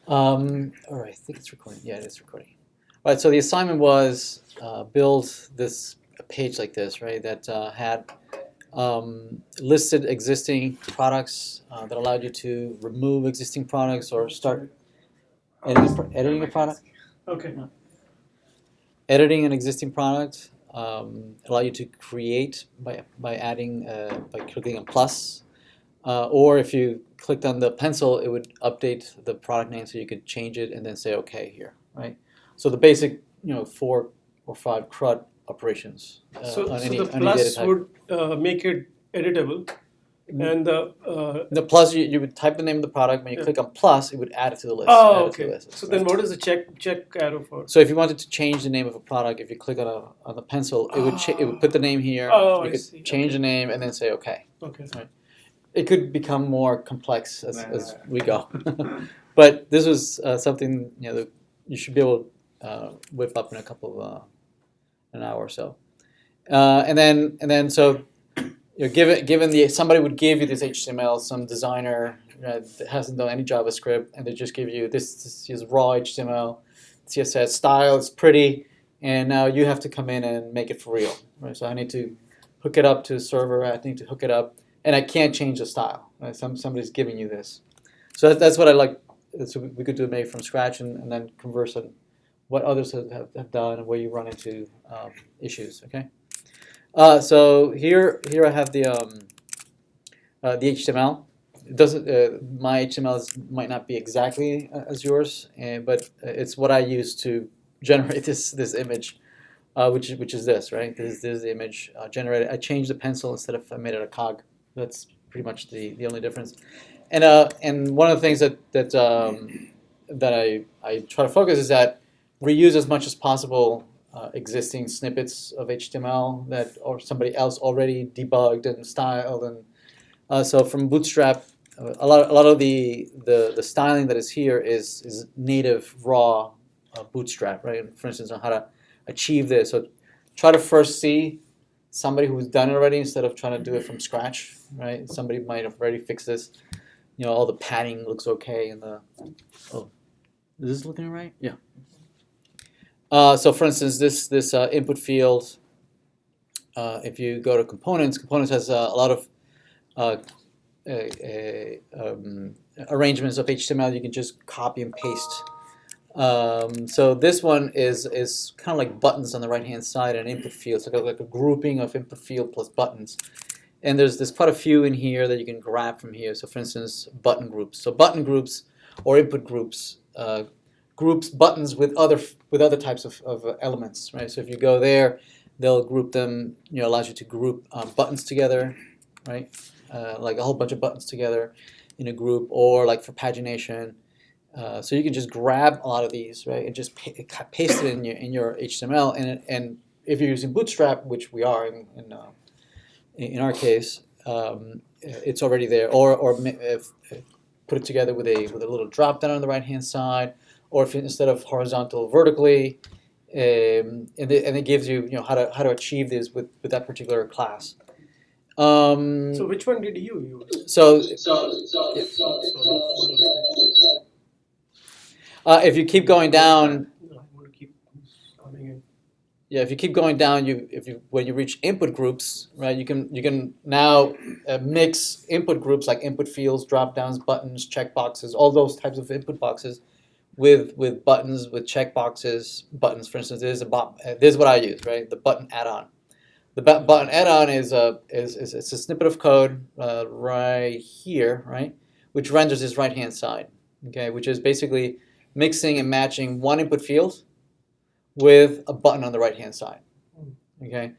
All right, I think it's recording. Yeah, it is recording. All right, so the assignment was build this a page like this, right? That had listed existing products that allowed you to remove existing products or start editing a product. Okay. Editing an existing product, allow you to create by adding by clicking on plus, or if you clicked on the pencil, it would update the product name so you could change it and then say OK here, right? So the basic, 4 or 5 CRUD operations So on the any data plus type. would make it editable, and The plus, you would type the name of the product. When you Yeah. click on plus, it would add it to the list. oh, add it to okay. the list, So right? then what is the check arrow for? So if you wanted to change the name of a product, if you click on the pencil, it would put the name here. Oh, you I could see. change Okay. the name and then say OK. Okay. It could become more complex as we go, but this was something that you should be able to whip up in a couple of an hour or so, and then so given somebody would give you this HTML, some designer that hasn't done any JavaScript, and they just give you this is raw HTML, CSS style, it's pretty, and now you have to come in and make it for real, right? So I need to hook it up to a server. I need to hook it up. And I can't change the style. Right? Somebody's giving you this. So that's what I like. So we could do it maybe from scratch and then converse on what others have done and where you run into issues. Okay. So here I have the HTML. It doesn't my HTML might not be exactly as yours, but it's what I use to generate this image. Which is this, right? This is the image generated. I changed the pencil instead of I made it a cog. That's pretty much the only difference. And one of the things that I try to focus is that reuse as much as possible existing snippets of HTML that or somebody else already debugged and styled. And so from Bootstrap, a lot of the styling that is here is native raw Bootstrap, right? For instance, on how to achieve this. So try to first see somebody who's done it already instead of trying to do it from scratch, right? Somebody might have already fixed this. All the padding looks okay, and is this looking right? Yeah. So for instance, this input field, if you go to components has a lot of arrangements of HTML you can just copy and paste. So this one is kind of like buttons on the right-hand side and input fields, like a grouping of input field plus buttons. And there's quite a few in here that you can grab from here. So for instance, button groups. So button groups or input groups groups buttons with other types of elements, right? So if you go there, they'll group them. Allows you to group buttons together, right? Like a whole bunch of buttons together in a group, or like for pagination. So you can just grab a lot of these, right, and just paste it in your HTML. And if you're using Bootstrap, which we are in our case, it's already there. Or put it together with a little drop down on the right hand side, or if instead of horizontal, vertically, and it gives you how to achieve this with that particular class. So which one did you use? If you keep going down, No, I want to keep coming in. yeah, if you keep going down, when you reach input groups, right, you can now mix input groups like input fields, drop downs, buttons, checkboxes, all those types of input boxes with buttons, with checkboxes, buttons. For instance, this is what I use, right? The button add-on. The button add-on is it's a snippet of code right here, right, which renders this right-hand side, okay, which is basically mixing and matching one input field with a button on the right-hand side, okay.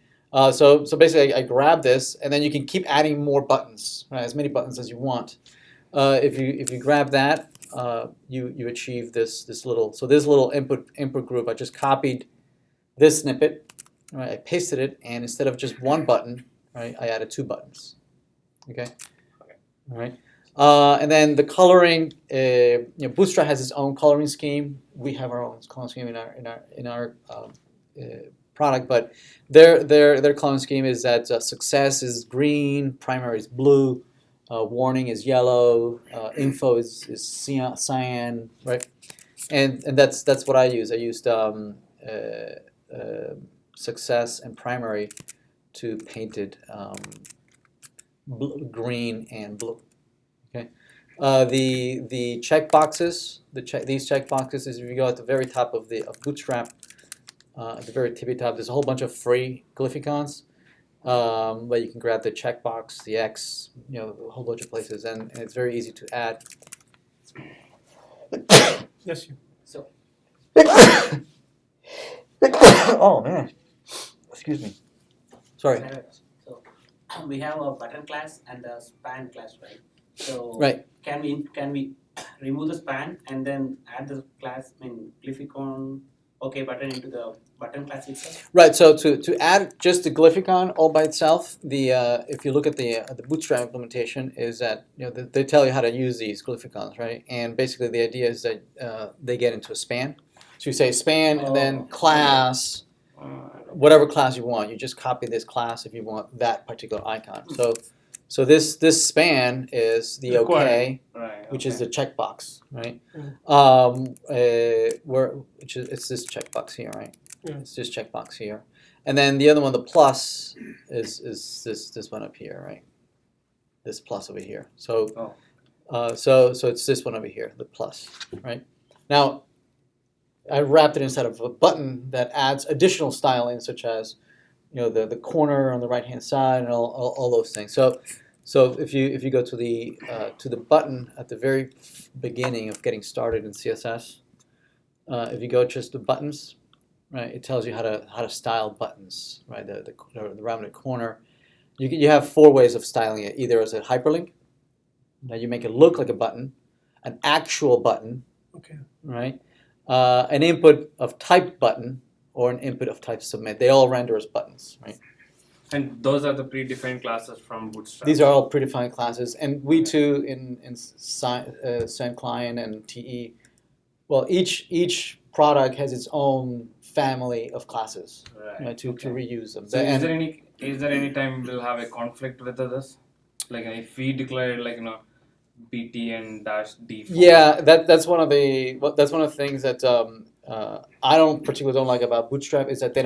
So basically, I grab this, and then you can keep adding more buttons, right, as many buttons as you want. If you grab that, you achieve this little input group. I just copied this snippet. Right, I pasted it, and instead of just one button, right, I added 2 buttons. Okay, all right. And then the coloring, Bootstrap has its own coloring scheme. We have our own coloring scheme in our product, but their coloring scheme is that success is green, primary is blue, warning is yellow, info is cyan, right? And that's what I use. I used success and primary to painted green and blue. Okay. The check boxes, these check boxes is if you go at the very top of Bootstrap, at the very tippy top, there's a whole bunch of free glyphicons. But you can grab the checkbox, the X, a whole bunch of places, and it's very easy to add. Yes, you. So, Oh man, excuse me. Sorry. so we have a button class and a span class, right? So Right. Can we remove the span and then add the class, glyphicon OK button into the button class itself? Right. So to add just the glyphicon all by itself, if you look at the Bootstrap implementation, is that they tell you how to use these glyphicons, right? And basically the idea is that they get into a span. So you say span and then class, whatever class you want. You just copy this class if you want that particular icon. So this span is the OK, Right, which is the checkbox, right? It's this checkbox here, right? Yeah. It's this checkbox here, and then the other one, the plus, is this one up here, right? This plus over here. So so it's this one over here, the plus, right? Now, I wrapped it inside of a button that adds additional styling, such as the corner on the right hand side and all those things. So if you go to the button at the very beginning of getting started in CSS, if you go just to buttons, right, it tells you how to style buttons, right? The rounded corner. You have 4 ways of styling it. Either as a hyperlink, now you make it look like a button, an actual button, Okay. right? An input of type button or an input of type submit. They all render as buttons, right? And those are the predefined classes from Bootstrap. These are all predefined classes, and we too in Send Client and TE. Well, each product has its own family of classes, Right. to reuse them. So is there any time we'll have a conflict with this? Like if we declare BT and -D. Yeah, that's one of the things that I don't particularly like about Bootstrap is that they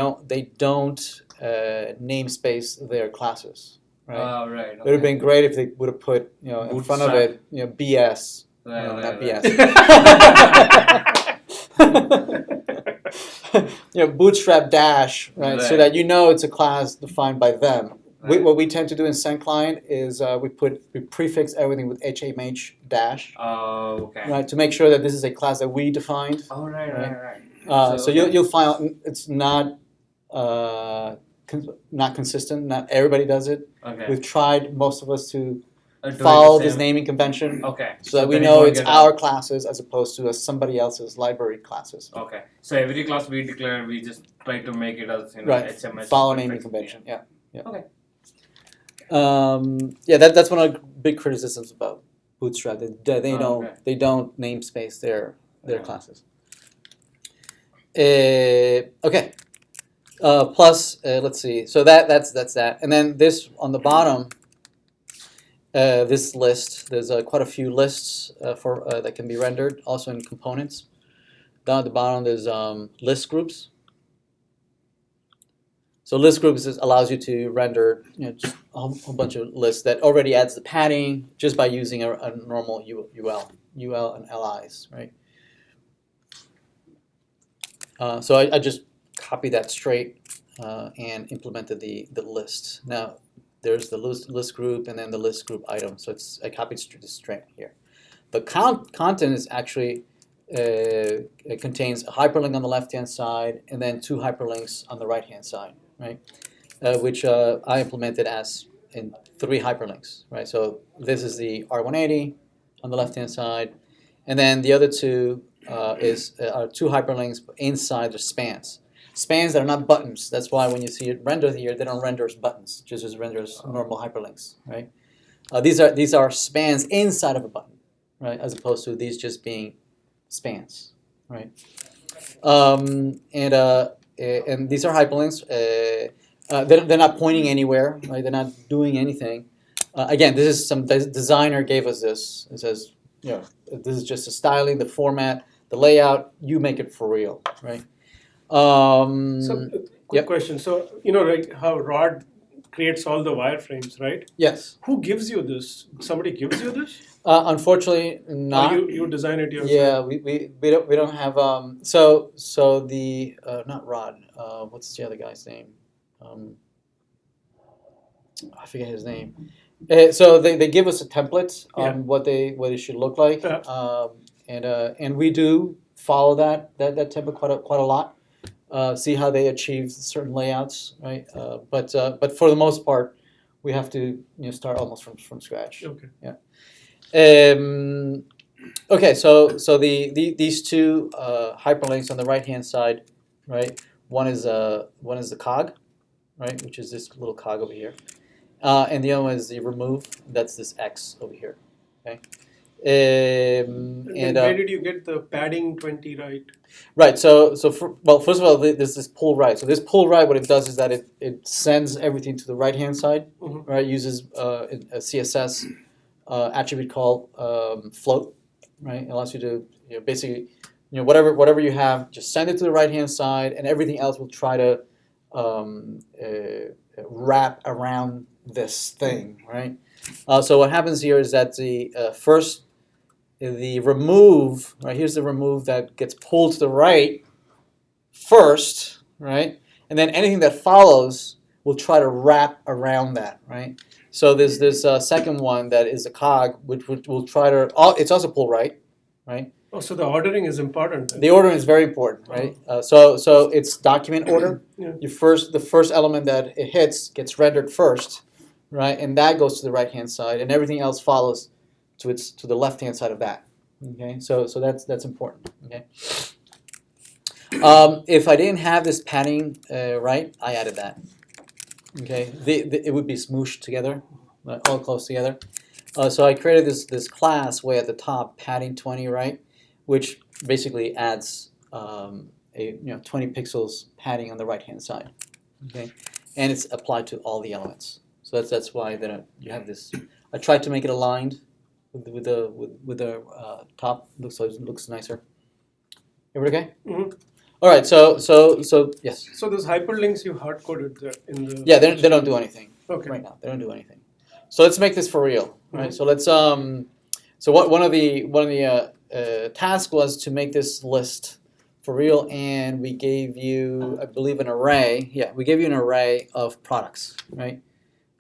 don't namespace their classes. Right. Oh, right. It would have been great if they would have put in front of it BS. Right, No, not right. BS. Bootstrap dash, right? So Right. that it's a class defined by them. Right. What we tend to do in Send Client is we prefix everything with HMH dash, Oh, okay. right, to make sure that this is a class that we defined. Oh, right. So you'll find it's not not consistent. Not everybody does it. Okay. We've tried, most of us, to Do it follow the this same- naming convention. Okay. So that we then you know won't it's get our classes as opposed to somebody else's library classes. Okay. So every class we declare, we just try to make it as Right. HMS. Follow prefix. naming convention. Yeah. Okay. That's one of the big criticisms about Bootstrap. They don't okay. they don't namespace their Yeah. classes. Okay. Plus, let's see. So that's that, and then this on the bottom. This list, there's quite a few lists that can be rendered, also in components. Down at the bottom, there's list groups. So list groups allows you to render just a whole bunch of lists that already adds the padding just by using a normal UL and LIs, right? So I just copied that straight and implemented the list. Now there's the list group and then the list group item. So I copied this straight here. The content is actually it contains a hyperlink on the left-hand side and then 2 hyperlinks on the right-hand side, right? Which I implemented as in 3 hyperlinks, right? So this is the R180 on the left-hand side, and then the other 2 are 2 hyperlinks inside the spans. Spans that are not buttons. That's why when you see it rendered here, they don't render as buttons, just as render as normal hyperlinks, right? These are spans inside of a button, right? As opposed to these just being spans, right? And these are hyperlinks. They're not pointing anywhere, right? They're not doing anything. Again, this is some designer gave us this. It says, you know, this is just the styling, the format, the layout. You make it for real, right? So, quick Yep. question. So, you know, like how Rod creates all the wireframes, right? Yes. Who gives you this? Somebody gives you this? Unfortunately, not. Or you design it yourself? Yeah, we don't have so the not Rod. What's the other guy's name? I forget his name. So they give us a template on Yeah. what it should look like, Yeah. and we do follow that template quite a lot. See how they achieve certain layouts, right? But for the most part, we have to start almost from scratch. Okay. Okay, so these two hyperlinks on the right hand side, right? One is the cog, right, which is this little cog over here, and the other one is the remove. That's this X over here. Okay. And then where did you get the padding 20 right? Right. So first of all, there's this pull right. So this pull right, what it does is that it sends everything to the right hand side, Mhm. right? Uses a CSS attribute called float, right? It allows you to basically whatever you have, just send it to the right hand side, and everything else will try to wrap around this thing, right? So what happens here is that the remove, right, here's the remove that gets pulled to the right first, right? And then anything that follows will try to wrap around that, right? So there's this second one that is a cog, which will try to, it's also pull right, right? Oh, so the ordering is important then. The ordering is very important, right? So it's document order. Yeah. The first element that it hits gets rendered first, right? And that goes to the right hand side, and everything else follows to the left hand side of that. Okay, so that's important. Okay. If I didn't have this padding right, I added that. Okay, it would be smooshed together, all close together. So I created this class way at the top, padding 20, right, which basically adds 20 pixels padding on the right hand side. Okay, and it's applied to all the elements. So that's why you have this. I tried to make it aligned with the top, so it looks nicer. Everybody okay? Mhm. All right. So yes. So those hyperlinks you hard coded that in the. Yeah, they don't do anything Okay. right now. They don't do anything. So let's make this for real, right? Mhm. So let's So one of the tasks was to make this list for real, and we gave you, I believe, an array. Yeah, we gave you an array of products, right?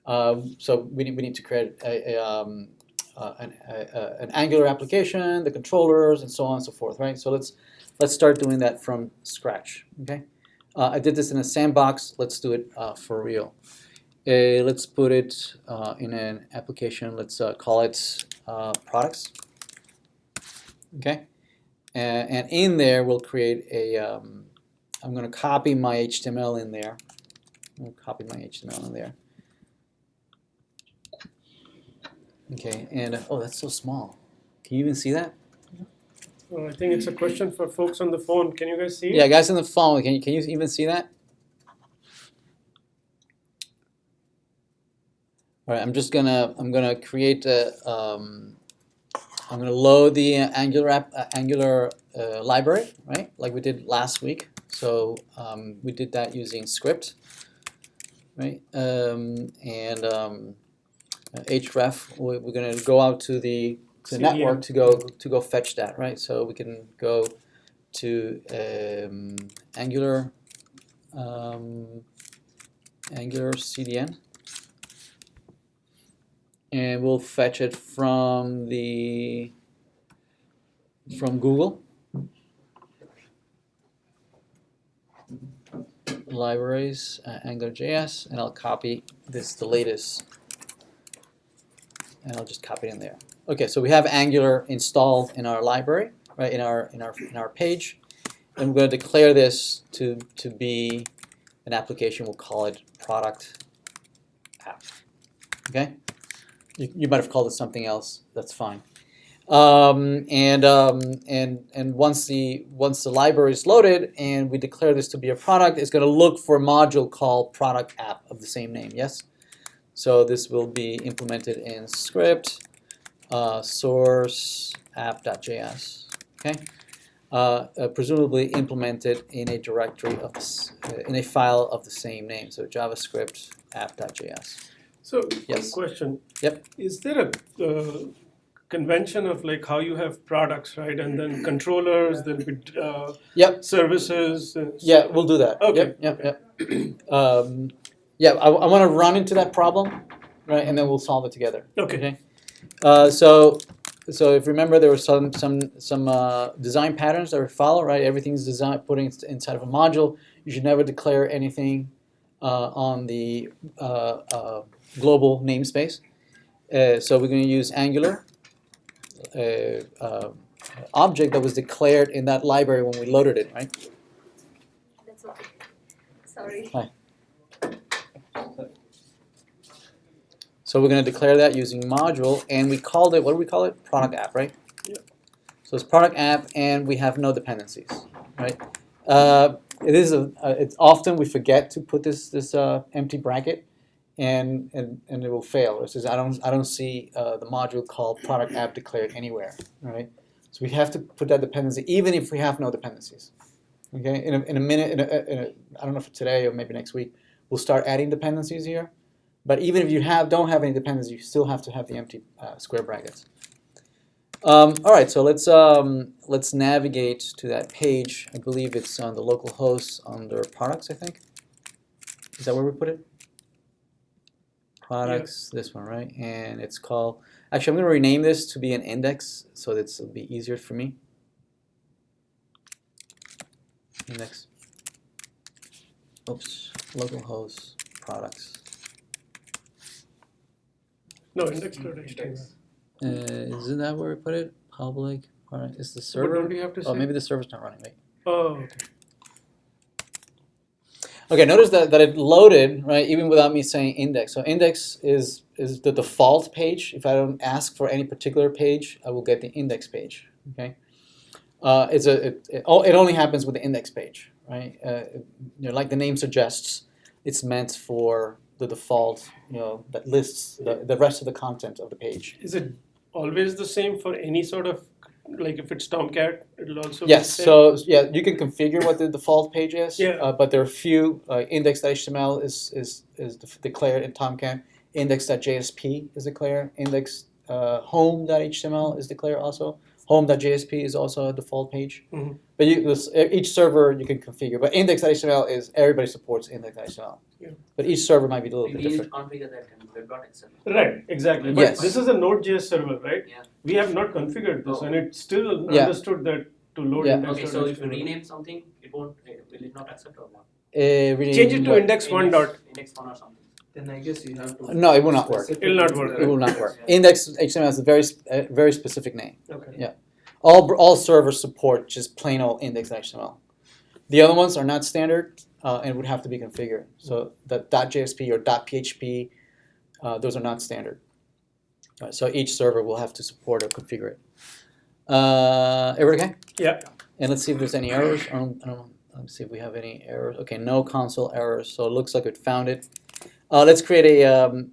So we need to create an Angular application, the controllers, and so on and so forth, right? So let's start doing that from scratch, okay? I did this in a sandbox. Let's do it for real. Let's put it in an application. Let's call it products, okay? And in there, we'll create a, I'm going to copy my HTML in there. I'm going to copy my HTML in there. Okay, and oh, that's so small. Can you even see that? I think it's a question for folks on the phone. Can you guys see it? Yeah, guys on the phone, can you even see that? All right, I'm gonna create a, I'm gonna load the Angular library, right? Like we did last week. So we did that using script, right? Href, we're going to go out to the network to go fetch that, right? So we can go to Angular CDN, and we'll fetch it from Google libraries, Angular.js, and I'll copy the latest. And I'll just copy it in there. Okay, so we have Angular installed in our library, right? In our page, and we're going to declare this to be an application. We'll call it product app. Okay, you might have called it something else. That's fine. And once the library is loaded and we declare this to be a product, it's going to look for a module called product app of the same name. Yes. So this will be implemented in script source app.js. Okay, presumably implemented in a directory of in a file of the same name. So JavaScript app.js. So, Yes. question. Yep. Is there a convention of like how you have products, right? And then controllers, there'll be Yep. services. Yeah, we'll do that. Okay. Yep. Yeah, I want to run into that problem, right, and then we'll solve it together. Okay. So if you remember, there were some design patterns that we follow, right? Everything's designed putting it inside of a module. You should never declare anything on the global namespace. So we're going to use Angular object that was declared in that library when we loaded it, right? That's okay. Sorry. Hi. So we're going to declare that using module, and we called it, what do we call it? Product app, right? Yeah. So it's product app, and we have no dependencies, right? It's often we forget to put this empty bracket, and it will fail. It says I don't see the module called product app declared anywhere, right? So we have to put that dependency even if we have no dependencies. Okay, in a minute, I don't know if today or maybe next week, we'll start adding dependencies here. But even if you don't have any dependencies, you still have to have the empty square brackets. All right, so let's navigate to that page. I believe it's on the local host under products, I think. Is that where we put it? Products, this one, right? And it's called, actually I'm going to rename this to be an index so that it'll be easier for me. Index. Oops, localhost products. No, index.html. Isn't that where we put it? Public. All right. Is the But server? don't you have to say? Oh, maybe the server's not running. Right. Oh, okay. Okay. Notice that it loaded right even without me saying index. So index is the default page. If I don't ask for any particular page, I will get the index page. Okay. It only happens with the index page, right? Like the name suggests, it's meant for the default, that lists the rest of the content of the page. Is it always the same for any sort of, like if it's Tomcat, it'll also Yes, be the same? so yeah, you can configure what the default page is, Yeah. but there are a few. Index.html is declared in Tomcat. Index.jsp is declared. Index home.html is declared also. Home.jsp is also a default page. Mhm. But each server you can configure. But index.html is everybody supports index.html. Yeah. But each server might be a little We bit need to different. configure that in web.xml. Right, exactly. But Yes. this is a Node.js server, right? Yeah. We have not configured this, Oh. and it still Yeah. understood that to load Yeah. index. Okay, so if you rename something, it won't. Will it not accept or not? Really Change it to what? index1 dot. Index one or something. Then I guess you have to. No, it will not work. It'll not work. It will not work. Index.html is a very specific name. Okay. Yeah. All servers support just plain old index.html. The other ones are not standard and would have to be configured. So the .jsp or .php, those are not standard. So each server will have to support or configure it. Everybody okay? Yeah. And let's see if there's any errors. Let's see if we have any errors. Okay, no console errors. So it looks like it found it. Let's create a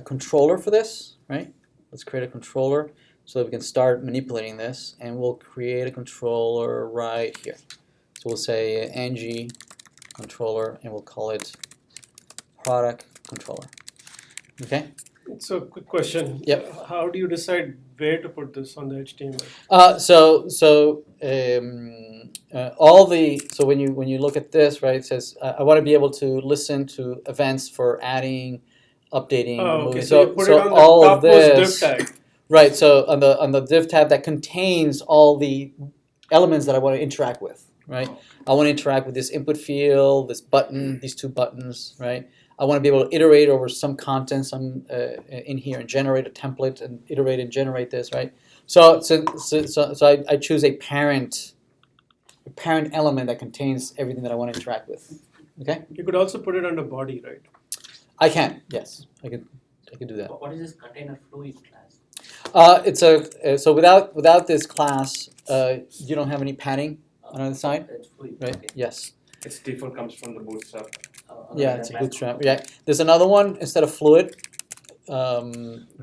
controller for this, right? Let's create a controller so that we can start manipulating this, and we'll create a controller right here. So we'll say ng controller, and we'll call it product controller. Okay? So, quick question. Yep. How do you decide where to put this on the HTML? So when you look at this, right, it says I want to be able to listen to events for adding, updating, Oh, okay. removing. So, you put it on the all of topmost this, div tag. right? So on the div tab that contains all the elements that I want to interact with, right? I want to interact with this input field, this button, these two buttons, right? I want to be able to iterate over some content, in here, and generate a template, and iterate and generate this, right? So I choose a parent element that contains everything that I want to interact with. Okay, You could also put it under body, right? I can. Yes, I can do that. What is this container fluid class? So without this class, you don't have any padding on the other side, It's fluid. right? Okay. Yes. Its default comes from the bootstrap. Yeah, it's a bootstrap. Yeah, there's another one instead of fluid,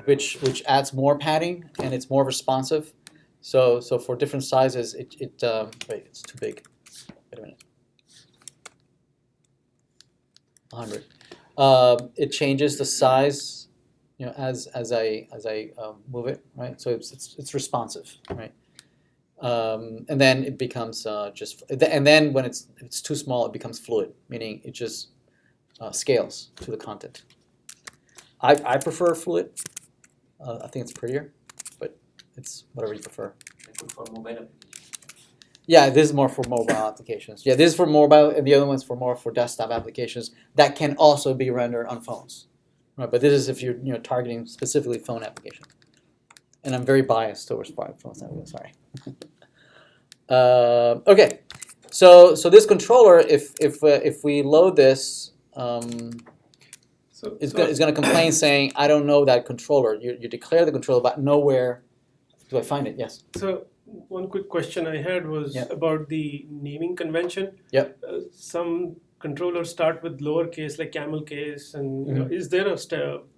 which adds more padding and it's more responsive. So for different sizes, wait, it's too big. Wait a minute. 100. It changes the size, as I move it, right? So it's responsive, right? And then it becomes and then when it's too small, it becomes fluid, meaning it just scales to the content. I prefer fluid. I think it's prettier, but it's whatever you prefer. Good for mobile application. Yeah, this is more for mobile applications. Yeah, this is for mobile, and the other one's more for desktop applications that can also be rendered on phones. Right, but this is if you're targeting specifically phone applications. And I'm very biased towards phones. Sorry. Okay, so this controller, if we load this, it's going to complain saying, I don't know that controller. You declare the controller, but nowhere do I find it. Yes. So one quick question I had was about the naming convention. Yep. Some controllers start with lowercase, like camel case, and is there a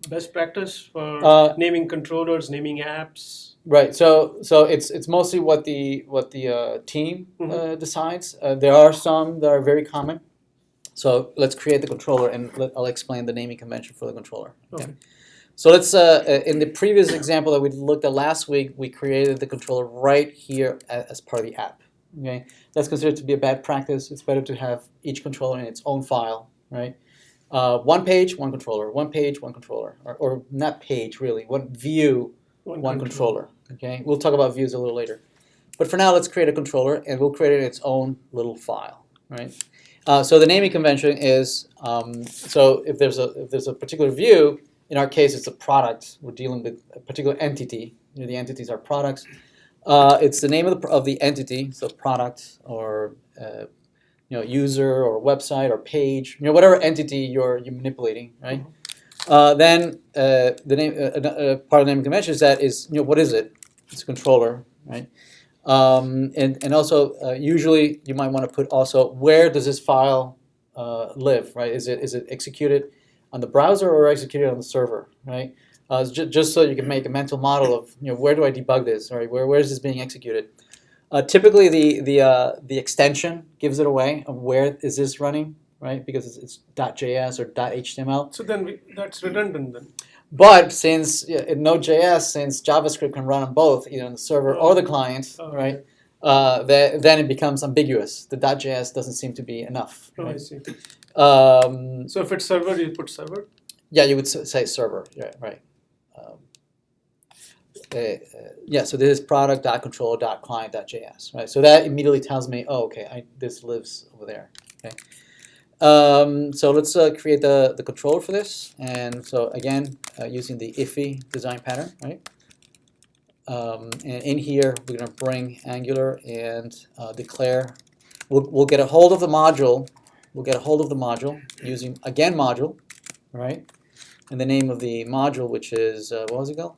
best practice for naming controllers, naming apps? Right. So it's mostly what the team decides. There are some that are very common. So let's create the controller, and I'll explain the naming convention for the controller. Okay. So let's in the previous example that we looked at last week, we created the controller right here as part of the app. Okay. That's considered to be a bad practice. It's better to have each controller in its own file, right? One page, one controller. One page, one controller. Or not page, really. One view, one controller. Okay. We'll talk about views a little later. But for now, let's create a controller, and we'll create it in its own little file, right? So the naming convention is so if there's a particular view, in our case it's a product. We're dealing with a particular entity. The entities are products. It's the name of the entity, so product or user or website or page, whatever entity you're manipulating, right? Then the name part of the naming convention is what is it? It's a controller, right? And also usually you might want to put also where does this file live, right? Is it executed on the browser or executed on the server, right? Just so you can make a mental model of where do I debug this, right? Where is this being executed? Typically the extension gives it away of where is this running, right? Because it's .js or .html. So then that's redundant then. But since in Node.js, since JavaScript can run on both, either on the server or the client, right? Then it becomes ambiguous. The .js doesn't seem to be enough. Oh, right? I see. So if it's server, you put server? Yeah, you would say server. Yeah, right. So this is product.controller.client.js, right? So that immediately tells me, oh, okay, this lives over there. Okay. So let's create the controller for this, and so again using the iffy design pattern, right? And in here we're going to bring Angular and declare. We'll get a hold of the module. We'll get a hold of the module using again module, right? And the name of the module, which is what was it called?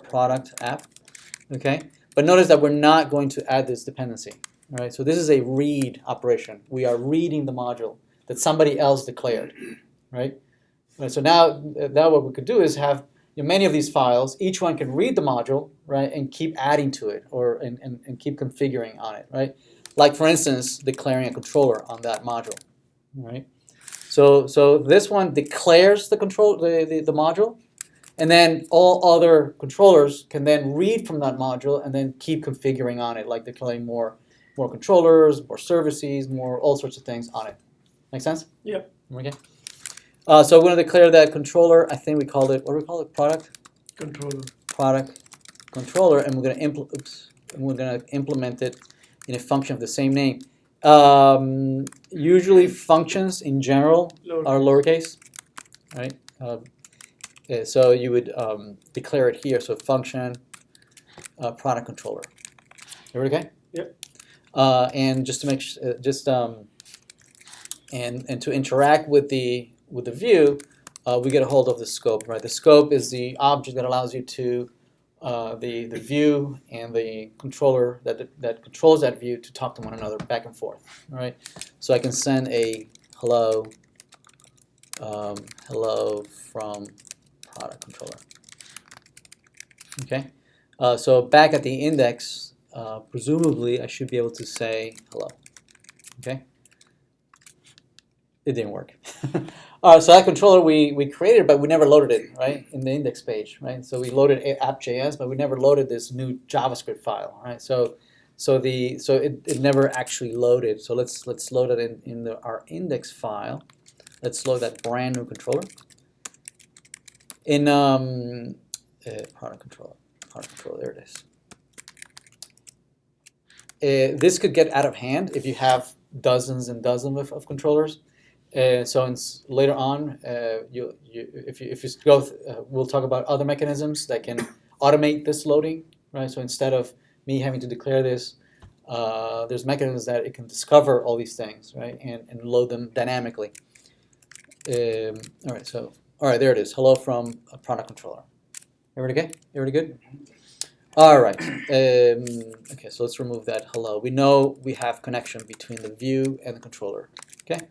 Product app. Okay. But notice that we're not going to add this dependency. All right, so this is a read operation. We are reading the module that somebody else declared, right? So now what we could do is have many of these files. Each one can read the module, right, and keep adding to it and keep configuring on it, right? Like for instance, declaring a controller on that module, right? So this one declares the module, and then all other controllers can then read from that module and then keep configuring on it, like declaring more controllers, more services, more all sorts of things on it. Make sense? Yeah. Okay. So we're going to declare that controller. I think we called it, what do we call it? Product controller, and we're going to implement it in a function of the same name. Usually functions in general are lowercase, right? So you would declare it here. So function product controller. Everybody okay? Yep. And just to make and to interact with the view, we get a hold of the scope, right? The scope is the object that allows you to the view and the controller that controls that view to talk to one another back and forth, all right? So I can send a hello hello from product controller. Okay, so back at the index, presumably I should be able to say hello. Okay, it didn't work. So that controller we created, but we never loaded it, right, in the index page, right? So we loaded app.js, but we never loaded this new JavaScript file, right? So it never actually loaded. So let's load it in our index file. Let's load that brand new controller in product controller. There it is. This could get out of hand if you have dozens and dozens of controllers. So later on, if you go, we'll talk about other mechanisms that can automate this loading, right? So instead of me having to declare this, there's mechanisms that it can discover all these things, right, and load them dynamically. All right, there it is. Hello from a product controller. Everybody okay? Everybody good? All right. Okay, so let's remove that hello. We know we have connection between the view and the controller. Okay.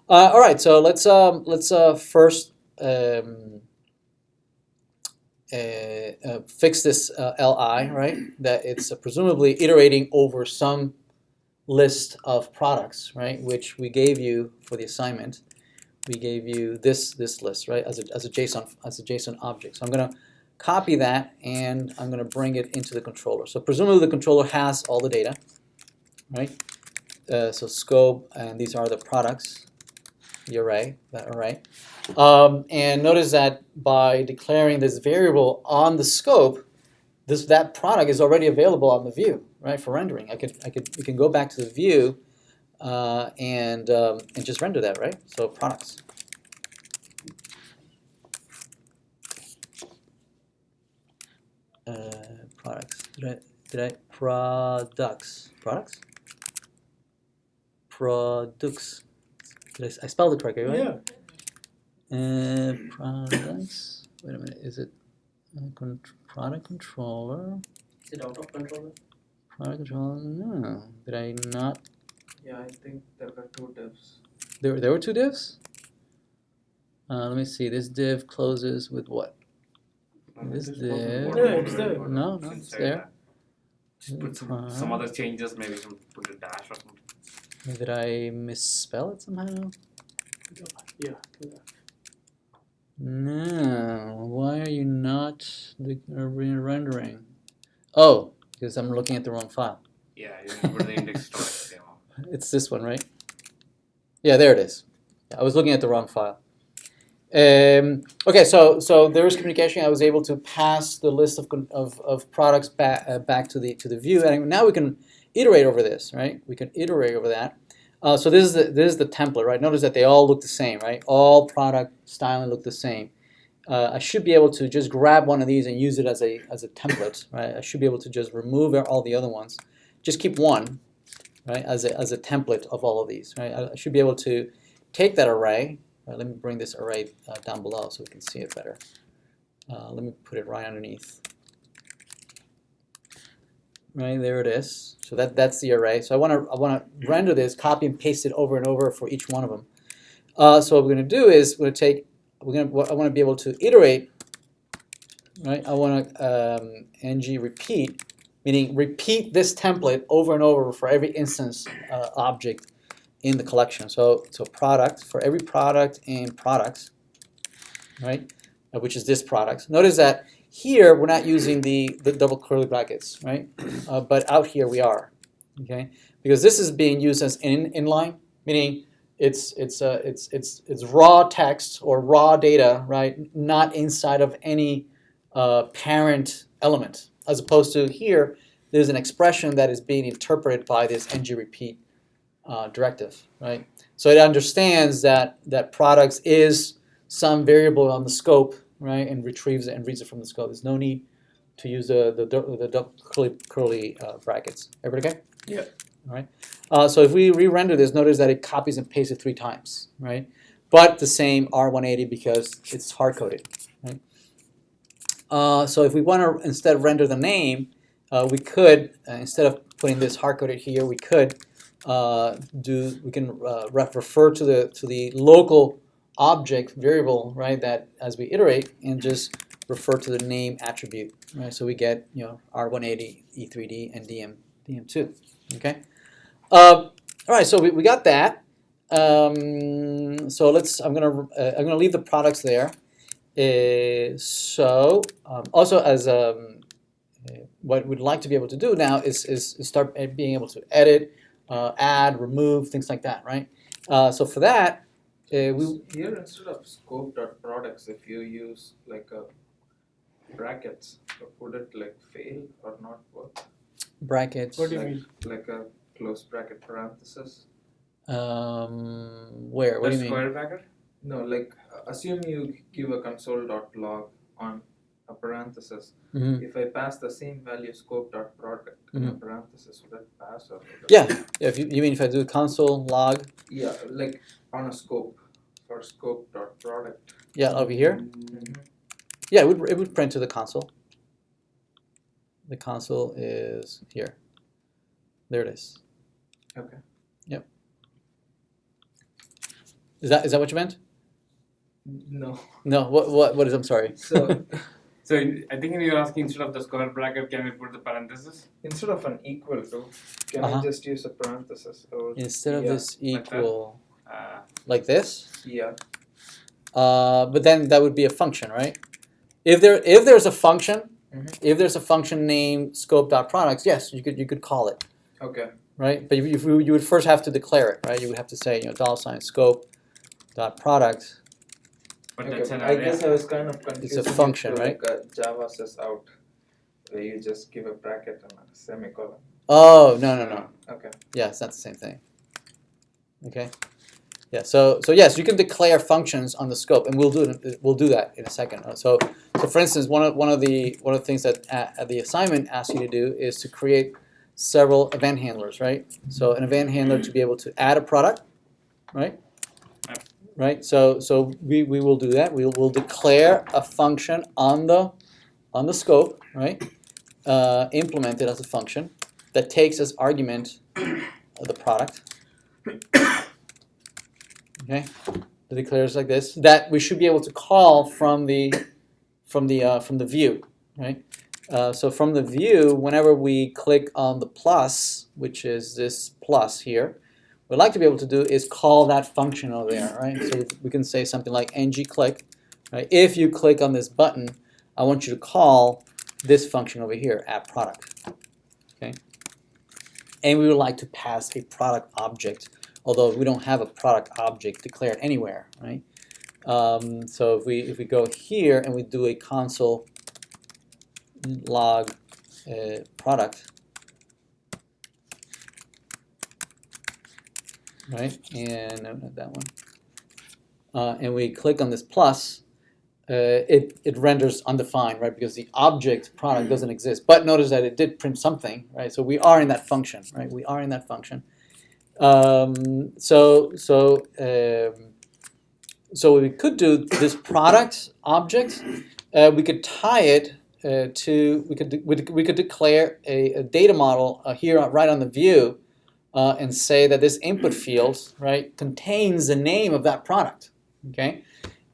All right. So let's first fix this li, right? That it's presumably iterating over some list of products, right? Which we gave you for the assignment. We gave you this list, right, as a JSON object. So I'm going to copy that and I'm going to bring it into the controller. So presumably the controller has all the data, right? So scope, and these are the products, the array, that array. And notice that by declaring this variable on the scope, that product is already available on the view, right, for rendering. We can go back to the view and just render that, right? So products. Products. Did I products? Products. I spelled it correctly, right? Yeah. Products. Wait a minute. Is it product controller? Is it out of controller? Product controller. No. Did I not? Yeah, I think there were two divs. There were two divs? Let me see. This div closes with what? This div. Yeah, it's there. No, it's there. Just put some other changes, maybe put a dash or something. Did I misspell it somehow? Yeah. No. Why are you not rendering? Oh, because I'm looking at the wrong file. Yeah, you didn't put the index storage. It's this one, right? Yeah, there it is. I was looking at the wrong file. Okay, so there was communication. I was able to pass the list of products back to the view, and now we can iterate over this, right? We can iterate over that. So this is the template, right? Notice that they all look the same, right? All product styling look the same. I should be able to just grab one of these and use it as a template, right? I should be able to just remove all the other ones, just keep one, right? As a template of all of these, right? I should be able to take that array. Let me bring this array down below so we can see it better. Let me put it right underneath. Right, there it is. So that's the array. So I want to render this, copy and paste it over and over for each one of them. So what we're going to do is I want to be able to iterate. Right, I want to ng repeat, meaning repeat this template over and over for every instance object in the collection. So product, for every product in products, right, which is this product. Notice that here we're not using the double curly brackets, right, but out here we are, okay, because this is being used as inline, meaning it's raw text or raw data, right, not inside of any parent element, as opposed to here there's an expression that is being interpreted by this ng repeat directive, right? So it understands that products is some variable on the scope, right, and retrieves it and reads it from the scope. There's no need to use the curly brackets. Everybody okay? Yeah. All right. So if we re-render this, notice that it copies and pastes it 3 times, right? But the same R180 because it's hard-coded, right? So if we want to instead render the name, we could instead of putting this hard-coded here, we could refer to the local object variable, right, that as we iterate and just refer to the name attribute, right? So we get, R180, E3D, and DM2, okay? All right, so we got that. So I'm gonna leave the products there. Also as what we'd like to be able to do now is start being able to edit, add, remove, things like that, right? So for that, we Here instead of scope.products, if you use like a brackets, would it like fail or not work? brackets. What do you Like- mean? Like a close bracket parenthesis? Where? What do you mean? Square bracket? No, like assume you give a console.log on a parenthesis. Mhm. If I pass the same value scope.product in a parenthesis, would it pass or would it Yeah. If you mean if I do console log, Yeah, like on a scope for scope.product. yeah, over here. Mm-hmm. Yeah, it would print to the console. The console is here. There it is. Okay. Yep. Is that what you meant? No. No. What is? I'm sorry. So So I think you're asking instead of the square bracket, can we put the parenthesis? instead of an equal to, can Uh-huh. I just use a parenthesis? Or Instead of yeah, this like that? equal Uh, like this, Yeah. but then that would be a function, right? If there's a function, Mhm. if there's a function named scope.products, yes, you could call it, Okay. right? But you would first have to declare it, right? You would have to say, $scope.product. but Okay, that's an I array. guess I was kind of confused. It's a function, to, right? Like a Java says out, where you just give a bracket and a semicolon. Oh, no. Okay. Yeah, it's not the same thing. Okay. Yeah. So yes, you can declare functions on the scope, and we'll do that in a second. So for instance, one of the things that the assignment asks you to do is to create several event handlers, right? So an event handler to be able to add a product, right? Right. So we will do that. We'll declare a function on the scope, right? Implement it as a function that takes as argument the product. Okay, it declares like this that we should be able to call from the view, right? So from the view, whenever we click on the plus, which is this plus here, what I'd like to be able to do is call that function over there, right? So we can say something like ng-click, right? If you click on this button, I want you to call this function over here, add_product, okay? And we would like to pass a product object, although we don't have a product object declared anywhere, right? So if we go here and we do a console log product, right? And no, not that one. And we click on this plus, it renders undefined, right? Because the object product doesn't exist. But notice that it did print something, right? So we are in that function, right? We are in that function. So what we could do, this product object, we could tie it to, we could declare a data model here right on the view and say that this input field, right, contains the name of that product, okay?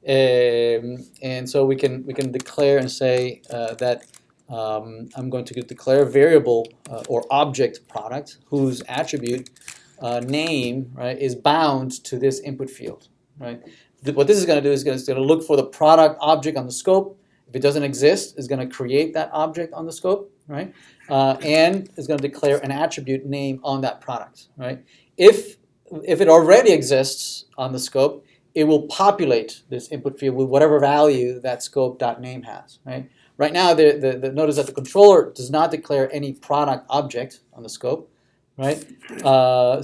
And so we can declare and say that I'm going to declare a variable or object product whose attribute name, right, is bound to this input field, right? What this is going to do is going to look for the product object on the scope. If it doesn't exist, it's going to create that object on the scope, right? And it's going to declare an attribute name on that product, right? If it already exists on the scope, it will populate this input field with whatever value that scope.name has, right? Right now, notice that the controller does not declare any product object on the scope, right?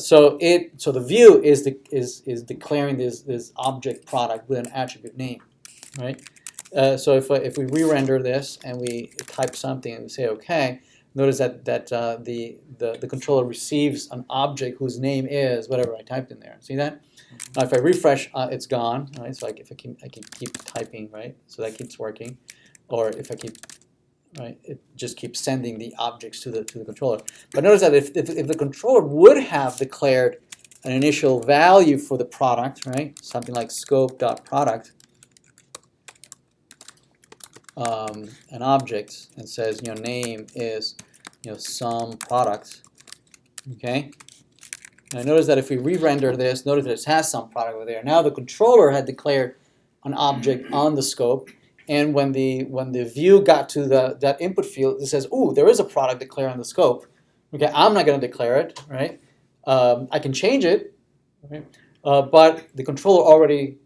So the view is declaring this object product with an attribute name, right? So if we re-render this and we type something and we say OK, notice that the controller receives an object whose name is whatever I typed in there. See that? Now if I refresh, it's gone. Right? So if I can keep typing, right? So that keeps working. Or if I keep, right, it just keeps sending the objects to the controller. But notice that if the controller would have declared an initial value for the product, right? Something like scope.product, an object, and says, name is, some product, okay? Now notice that if we re-render this, notice that it has some product over there. Now the controller had declared an object on the scope, and when the view got to that input field, it says, "Ooh, there is a product declared on the scope." Okay, I'm not going to declare it, right? I can change it, right? But the controller already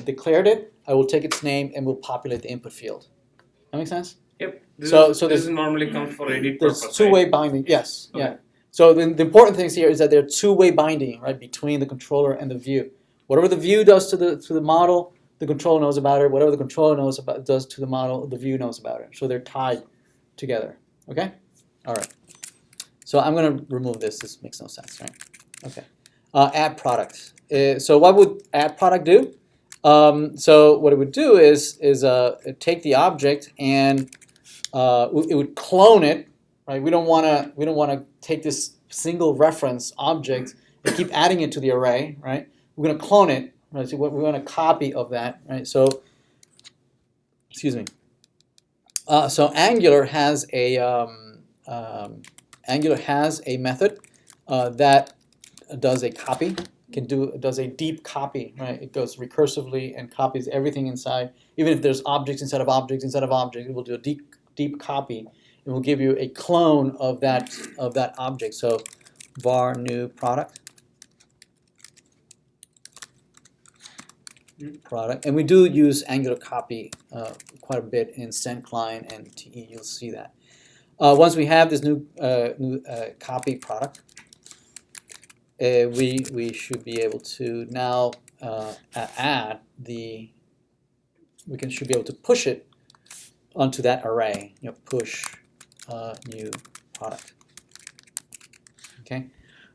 declared it. I will take its name and will populate the input field. That make sense? Yep. So This normally comes for edit there's purpose, two-way right? binding. Yes, Okay. yeah. So the important things here is that there are two-way binding, right, between the controller and the view. Whatever the view does to the model, the controller knows about it. Whatever the controller does to the model, the view knows about it. So they're tied together. Okay? All right. So I'm going to remove this. This makes no sense, right? Okay. Add product. So what would add product do? So what it would do is take the object and it would clone it, right? We don't want to take this single reference object and keep adding it to the array, right? We're going to clone it, right? So we want a copy of that, right? So, excuse me. So Angular has a method that does a copy. Does a deep copy, right? It goes recursively and copies everything inside. Even if there's objects inside of objects inside of objects, it will do a deep copy and will give you a clone of that object. So var new product, and we do use Angular copy quite a bit in ClientClient and TE. You'll see that. Once we have this new copy product, we should be able to now add should be able to push it onto that array. Push new product. Okay.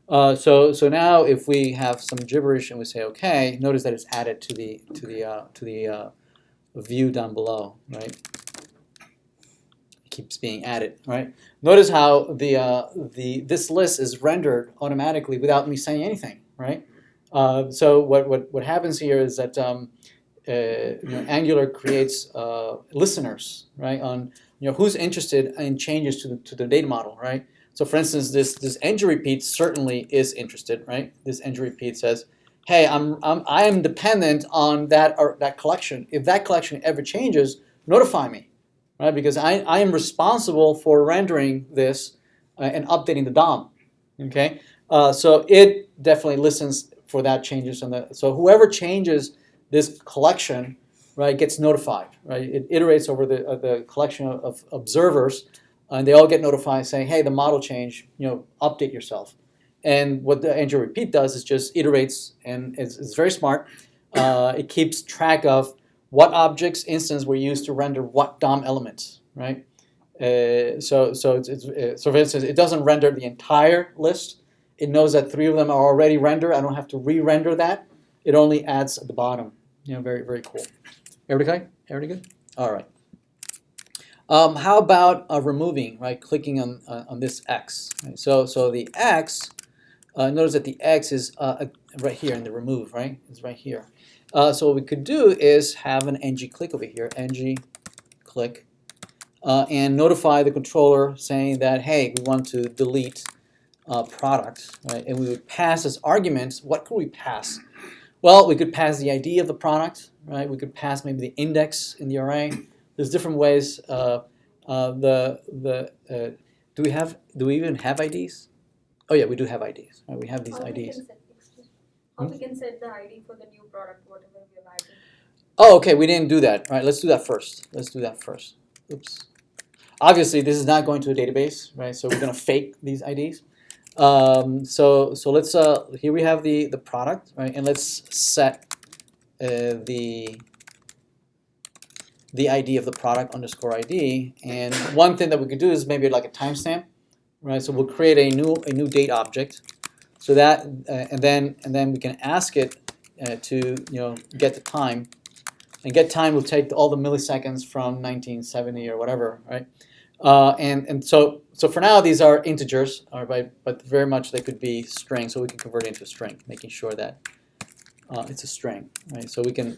So now if we have some gibberish and we say okay, notice that it's added to the view down below, right? It keeps being added, right? Notice how this list is rendered automatically without me saying anything, right? So what happens here is that Angular creates listeners, right? On who's interested in changes to the data model, right? So for instance, this engine repeat certainly is interested, right? This engine repeat says, hey, I am dependent on that collection. If that collection ever changes, notify me, right? Because I am responsible for rendering this and updating the DOM. Okay, so it definitely listens for that changes, so whoever changes this collection, right, gets notified, right? It iterates over the collection of observers, and they all get notified saying, hey, the model changed, update yourself. And what the engine repeat does is just iterates, and it's very smart. It keeps track of what objects instance were used to render what DOM elements, right? So for instance, it doesn't render the entire list. It knows that 3 of them are already rendered. I don't have to re-render that. It only adds at the bottom. Very, very cool. Everybody okay? Everybody good? All right. How about removing, right? Clicking on this X. Right? So the X, notice that the X is right here in the remove, right? It's right here. So what we could do is have an ng click over here, ng click, and notify the controller saying that, hey, we want to delete product, right? And we would pass as arguments. What could we pass? Well, we could pass the ID of the product, right? We could pass maybe the index in the array. There's different ways. Do we even have IDs? Oh yeah, we do have IDs. Right? We have these IDs. How we can set the ID for the new product, whatever we have added. Oh, okay, we didn't do that. All right, let's do that first. Oops. Obviously, this is not going to a database, right? So we're going to fake these IDs. So let's here we have the product, right? And let's set the ID of the product underscore ID. And one thing that we could do is maybe like a timestamp, right? So we'll create a new date object, so that and then we can ask it to get the time, and get time will take all the milliseconds from 1970 or whatever, right? And so for now, these are integers, all right, but very much they could be string, so we can convert it into a string, making sure that it's a string, right? So we can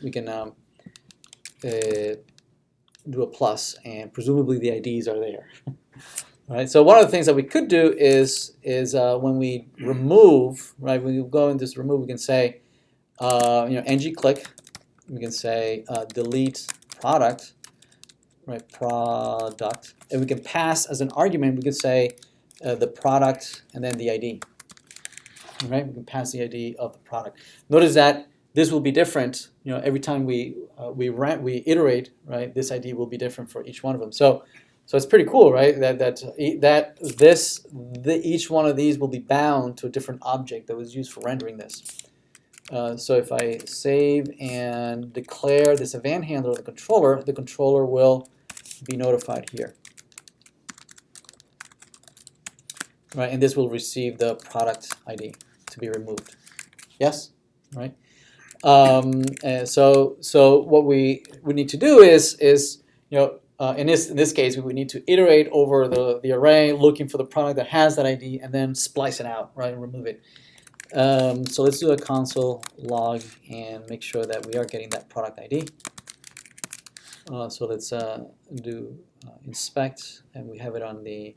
do a plus, and presumably the IDs are there. Right. So one of the things that we could do is when we remove, right, when you go in this remove, we can say, ng click. We can say delete product, right, product, and we can pass as an argument. We can say the product and then the ID. Right. We can pass the ID of the product. Notice that this will be different. Every time we iterate, right, this ID will be different for each one of them. So it's pretty cool, right? Each one of these will be bound to a different object that was used for rendering this. So if I save and declare this event handler of the controller will be notified here, right? And this will receive the product ID to be removed. Yes, right? So what we need to do is in this case, we would need to iterate over the array, looking for the product that has that ID, and then splice it out, right, and remove it. So let's do a console log and make sure that we are getting that product ID. So let's do inspect, and we have it on the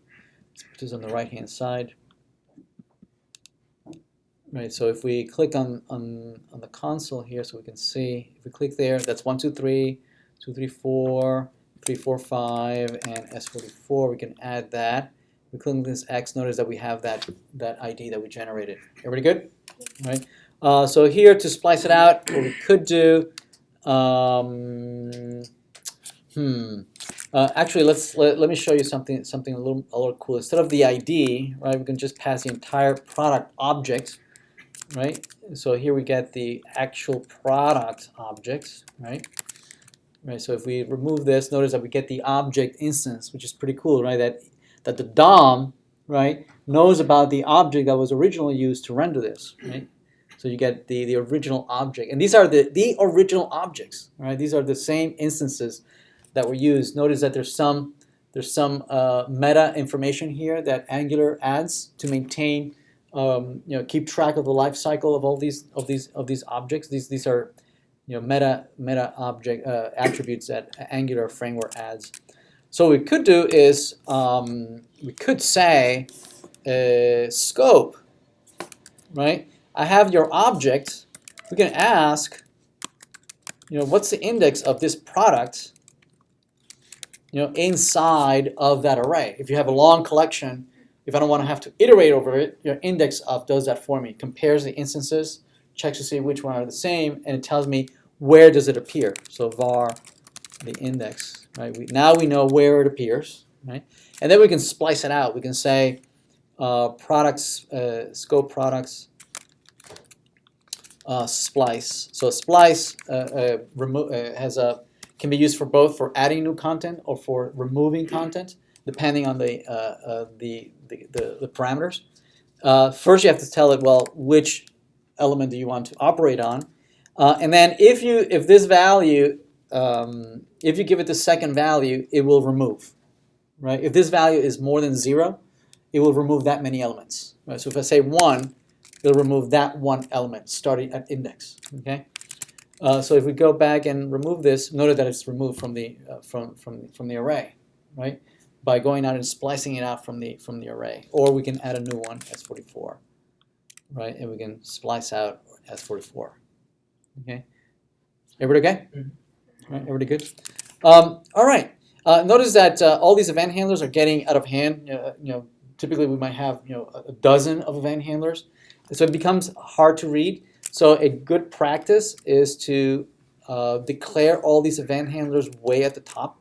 right-hand side. Right, so if we click on the console here, so we can see, if we click there, that's 1, 2, 3, 2, 3, 4, 3, 4, 5, and S44. We can add that. We click on this X. Notice that we have that ID that we generated. Everybody good? Right. So here to splice it out, what we could do. Actually, let me show you something a little cool. Instead of the ID, right, we can just pass the entire product object. Right, so here we get the actual product object, right? Right. So if we remove this, notice that we get the object instance, which is pretty cool, right? That the DOM, right, knows about the object that was originally used to render this, right? So you get the original object, and these are the original objects, right? These are the same instances that were used. Notice that there's some meta information here that Angular adds to maintain. Keep track of the life cycle of all these objects. These are meta object attributes that Angular framework adds. So what we could do is we could say scope, right? I have your object. We can ask, what's the index of this product, inside of that array. If you have a long collection, if I don't want to have to iterate over it, your index of does that for me. Compares the instances, checks to see which one are the same, and it tells me where does it appear. So var the index, right? Now we know where it appears, right? And then we can splice it out. We can say products, scope products, splice. So splice can be used for both for adding new content or for removing content, depending on the parameters. First, you have to tell it, well, which element do you want to operate on, and then if this value, if you give it the second value, it will remove, right? If this value is more than 0, it will remove that many elements. Right? So if I say 1, it'll remove that one element starting at index. Okay. So if we go back and remove this, notice that it's removed from the array, right? By going out and splicing it out from the array, or we can add a new one, S44, right? And we can splice out S44. Okay, everybody okay? Mm-hmm. Right, everybody good? All right. Notice that all these event handlers are getting out of hand. Typically we might have a dozen of event handlers, so it becomes hard to read. So a good practice is to declare all these event handlers way at the top.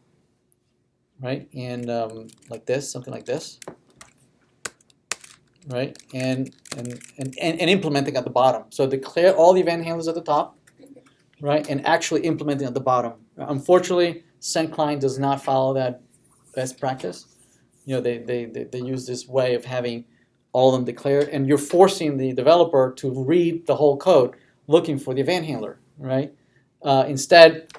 Right, and like this, something like this, right, and implementing at the bottom. So declare all the event handlers at the top, right, and actually implementing at the bottom. Unfortunately, CentClient does not follow that best practice. They use this way of having all of them declared, and you're forcing the developer to read the whole code looking for the event handler, right? Instead,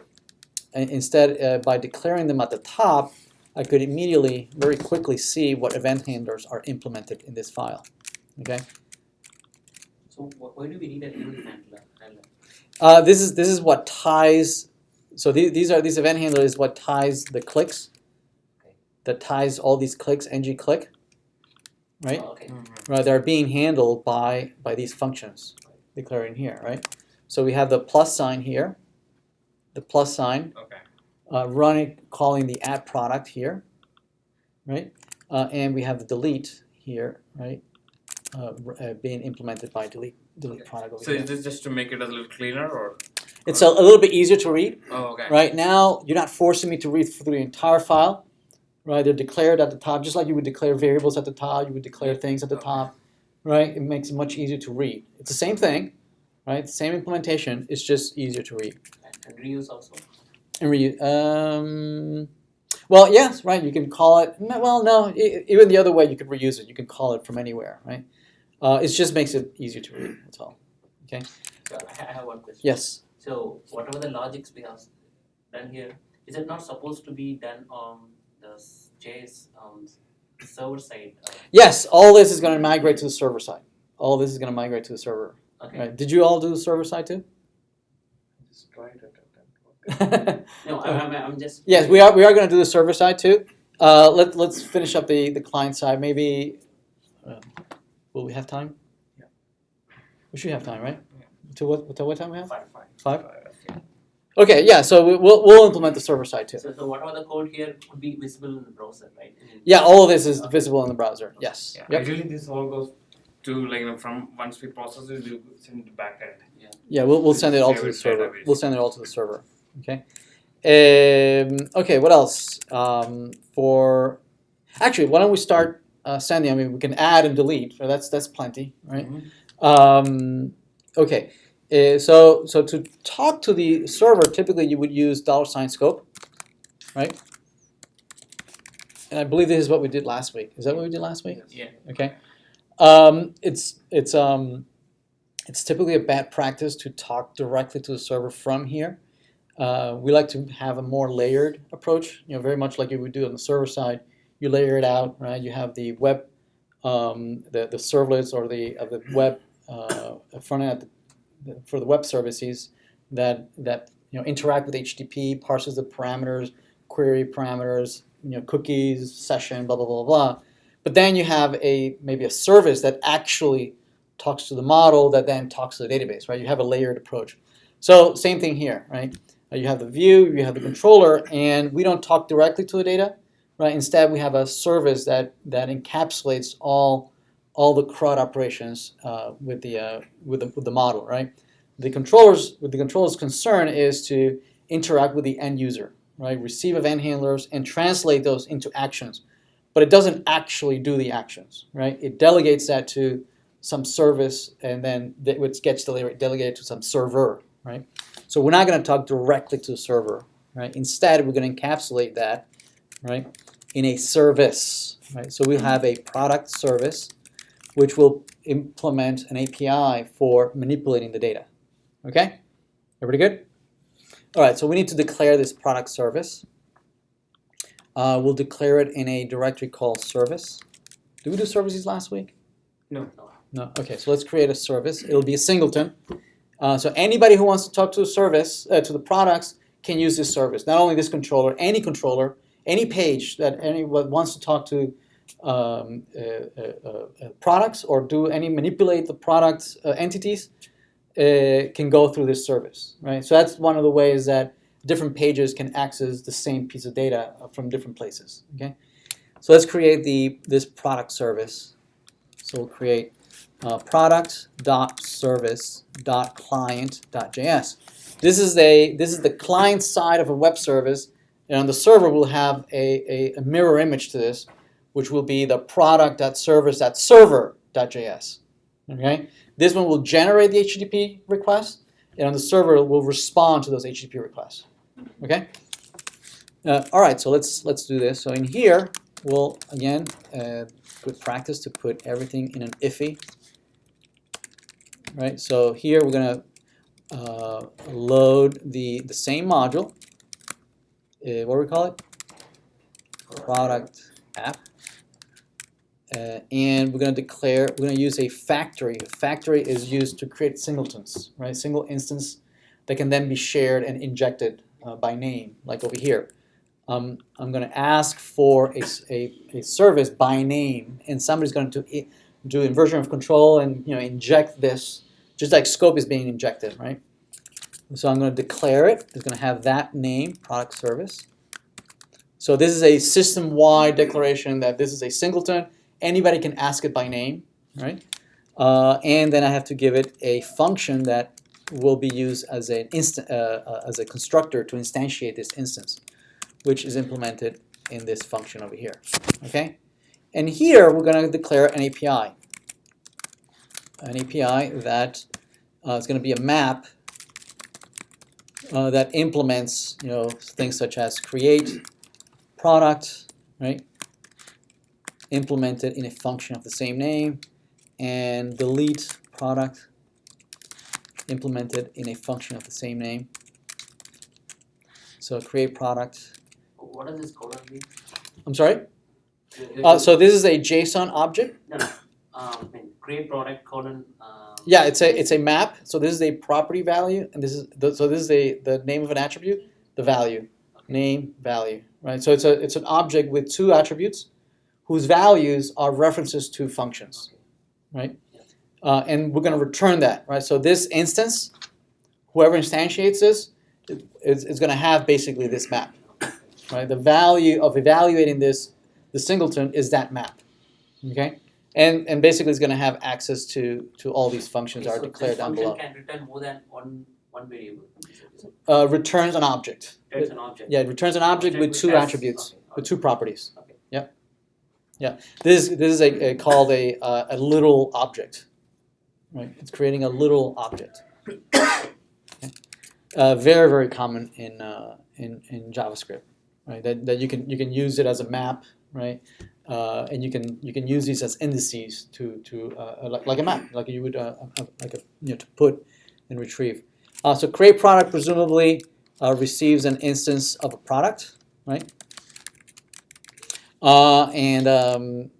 by declaring them at the top, I could immediately, very quickly see what event handlers are implemented in this file. Okay. So why do we need a rule handler? This is what ties. So these event handler is what ties the clicks. Okay. That ties all these clicks, ng click, right? Oh, okay. Right, they're being handled by these functions declared in here, right? So we have the plus sign here, the plus sign, Okay. calling the add product here, right? And we have the delete here, right? Being implemented by delete product over So here. is this just to make it a little cleaner, or? It's a little bit easier to read. Oh, okay. Right now, you're not forcing me to read through the entire file. Right, they're declared at the top, just like you would declare variables at the top. You would declare things at the top. Right, it makes it much easier to read. It's the same thing, right? Same implementation. It's just easier to read. And reuse also. And reuse. Well, yes, right. You can call it. Well, no. Even the other way, you could reuse it. You can call it from anywhere, right? It just makes it easier to read. That's all. Okay. So I have one question. Yes. So whatever the logics we have done here, is it not supposed to be done on the JS server side? Yes. All this is going to migrate to the server side. All this is going to migrate to the server. Okay. Right. Did you all do the server side too? Just tried it. No, I'm just. Yes, we are going to do the server side too. Let's finish up the client side. Maybe will we have time? Yeah. We should have time, right? Yeah. Till what time we have? 5. 5? Okay, yeah. So we'll implement the server side too. So whatever the code here would be visible in the browser, right? Yeah, all of this is visible in the browser. Yes. Yeah. Yep. Usually this all goes to, like, from once we process it, we send it back end. Yeah, we'll send it all to the Save it server. database. We'll send it all to the server. Okay. Okay. What else? For actually, why don't we start sending? I mean, we can add and delete. So that's plenty, right? Okay. So to talk to the server, typically you would use $scope, right? And I believe this is what we did last week. Is that what we did last week? Yeah. Okay. It's typically a bad practice to talk directly to the server from here. We like to have a more layered approach. Very much like you would do on the server side. You layer it out, right? You have the web, the servlets or the web front end for the web services that interact with HTTP, parses the parameters, query parameters, cookies, session, blah blah blah blah. But then you have maybe a service that actually talks to the model that then talks to the database, right? You have a layered approach. So same thing here, right? You have the view, you have the controller, and we don't talk directly to the data, right? Instead, we have a service that encapsulates all the CRUD operations with the model, right? The controller's concern is to interact with the end user, right? Receive event handlers and translate those into actions, but it doesn't actually do the actions, right? It delegates that to some service, and then it gets delegated to some server, right? So we're not going to talk directly to the server, right? Instead, we're going to encapsulate that, right, in a service, right? So we'll have a product service, which will implement an API for manipulating the data. Okay? Everybody good? All right, so we need to declare this product service. We'll declare it in a directory called service. Did we do services last week? No. No? Okay, so let's create a service. It'll be a singleton. So anybody who wants to talk to a service, to the products, can use this service. Not only this controller, any page that anyone wants to talk to products or manipulate the products entities can go through this service, right? So that's one of the ways that different pages can access the same piece of data from different places. Okay, so let's create this product service. So we'll create product.service.client.js. This is the client side of a web service, and on the server we'll have a mirror image to this, which will be the product.service.server.js. Okay, this one will generate the HTTP request, and on the server it will respond to those HTTP requests. Okay. All right, so let's do this. So in here we'll again good practice to put everything in an IFI. Right, so here we're going to load the same module. What do we call it? product app. And we're going to use a factory. A factory is used to create singletons, right? Single instance that can then be shared and injected by name, like over here. I'm going to ask for a service by name, and somebody's going to do inversion of control and inject this, just like scope is being injected, right? So I'm going to declare it. It's going to have that name, product service. So this is a system-wide declaration that this is a singleton. Anybody can ask it by name, right? And then I have to give it a function that will be used as as a constructor to instantiate this instance, which is implemented in this function over here. Okay, and here we're going to declare an API that is going to be a map that implements things such as create product, right? Implemented in a function of the same name, and delete product implemented in a function of the same name. So create product. What does this colon mean? I'm sorry? You- So this is a JSON object. No, no. Create product colon. Yeah, it's a map. So this is a property value, and this is the name of an attribute, the value, name, value, right? So it's an object with two attributes, whose values are references to functions, right? And we're going to return that, right? So this instance, whoever instantiates this, is going to have basically this map, right? The value of evaluating the singleton is that map, okay? And basically it's going to have access to all these functions that are declared down below. Function can return more than one variable. Returns an object. Returns an object. Yeah, it returns an object with two has- attributes, okay, with two properties. Okay. Yep. Yeah. This is called a literal object, right? It's creating a literal object. Okay. Very, very common in JavaScript, right? That you can use it as a map, right? And you can use these as indices to like a map, like you would to put and retrieve. So create product presumably receives an instance of a product, right? And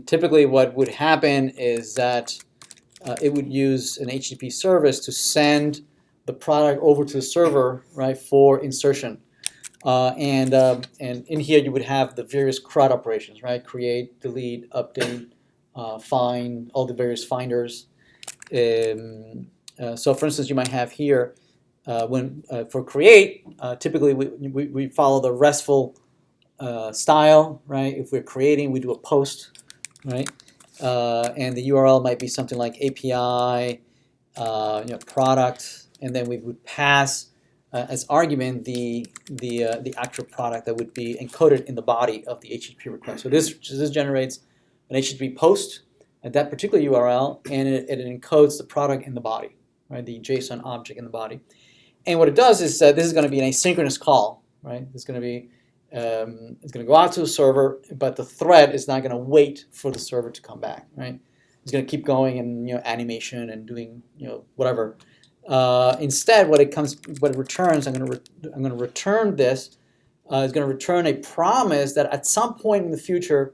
typically what would happen is that it would use an HTTP service to send the product over to the server, right, for insertion. And in here you would have the various CRUD operations, right? Create, delete, update, find, all the various finders. So for instance, you might have here, for create, typically we follow the RESTful style, right? If we're creating, we do a post, right? And the URL might be something like API, product, and then we would pass as argument the actual product that would be encoded in the body of the HTTP request. So this generates an HTTP post at that particular URL, and it encodes the product in the body, right? The JSON object in the body. And what it does is this is going to be an asynchronous call, right? It's going to be it's going to go out to the server, but the thread is not going to wait for the server to come back, right? It's going to keep going and animation and doing whatever. Instead, what it returns, I'm going to return this. It's going to return a promise that at some point in the future,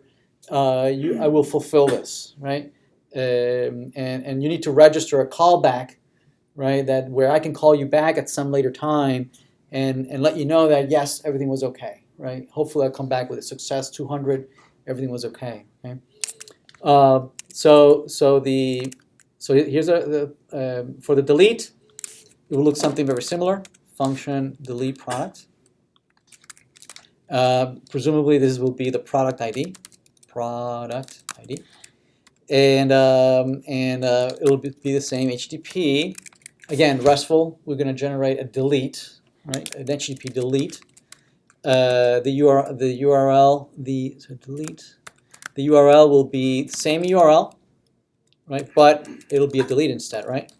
I will fulfill this, right? And you need to register a callback, right? That where I can call you back at some later time and let you know that yes, everything was okay, right? Hopefully, I'll come back with a success 200. Everything was okay. Okay. So here's for the delete. It will look something very similar. Function delete product. Presumably this will be the product ID. Product ID. And it'll be the same HTTP. Again, RESTful. We're going to generate a delete, right? An HTTP delete. The URL will be the same URL, right? But it'll be a delete instead, right?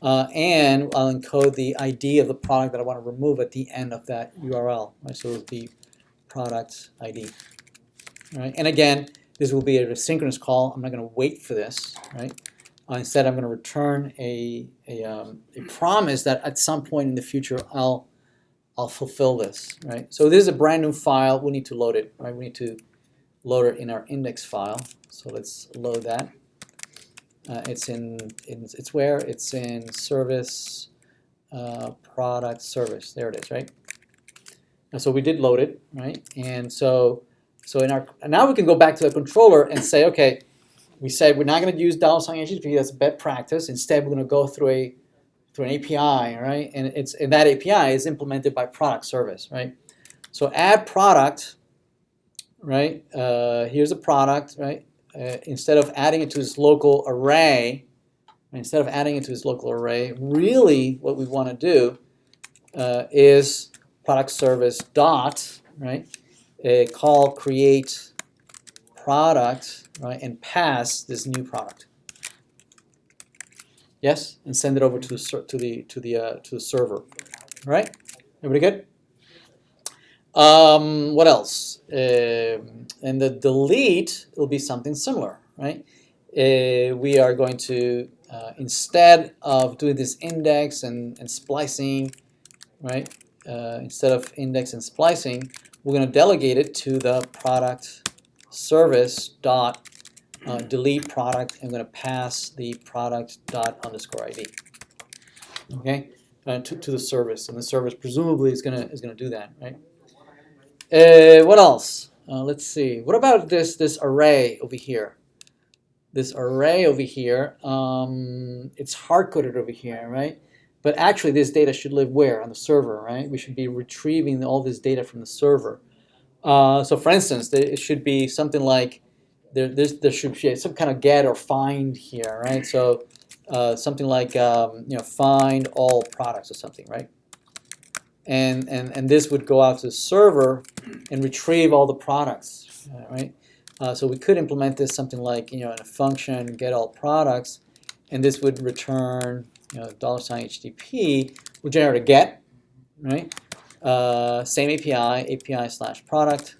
And I'll encode the ID of the product that I want to remove at the end of that URL, right? So it'll be product ID, right? And again, this will be a synchronous call. I'm not going to wait for this, right? Instead, I'm going to return a promise that at some point in the future I'll I'll fulfill this, right? So this is a brand new file. We need to load it, right? We need to load it in our index file. So let's load that. It's it's where? It's in service, product service. There it is, right? And so we did load it, right? And so now we can go back to the controller and say, okay, we said we're not going to use $HTTP. That's bad practice. Instead, we're going to go through an API, right? And that API is implemented by product service, right? So add product, right? Here's a product, right? Instead of adding it to this local array, really what we want to do is product service dot, right? Call create product, right? And pass this new product. Yes, and send it over to the server. All right, everybody good? What else? And the delete will be something similar, right? We are going to instead of doing this index and splicing, right? Instead of index and splicing, we're going to delegate it to the product service dot delete product. I'm going to pass the product dot underscore ID. Okay, to the service, and the service presumably is going to do that, right? What else? Let's see. What about this array over here? This array over here, it's hard-coded over here, right? But actually, this data should live where? On the server, right? We should be retrieving all this data from the server. So, for instance, it should be something like there should be some kind of get or find here, right? So, something like find all products or something, right? And this would go out to the server and retrieve all the products, right? So we could implement this something like in a function get all products, and this would return $HTTP would generate a get, right? Same API slash product,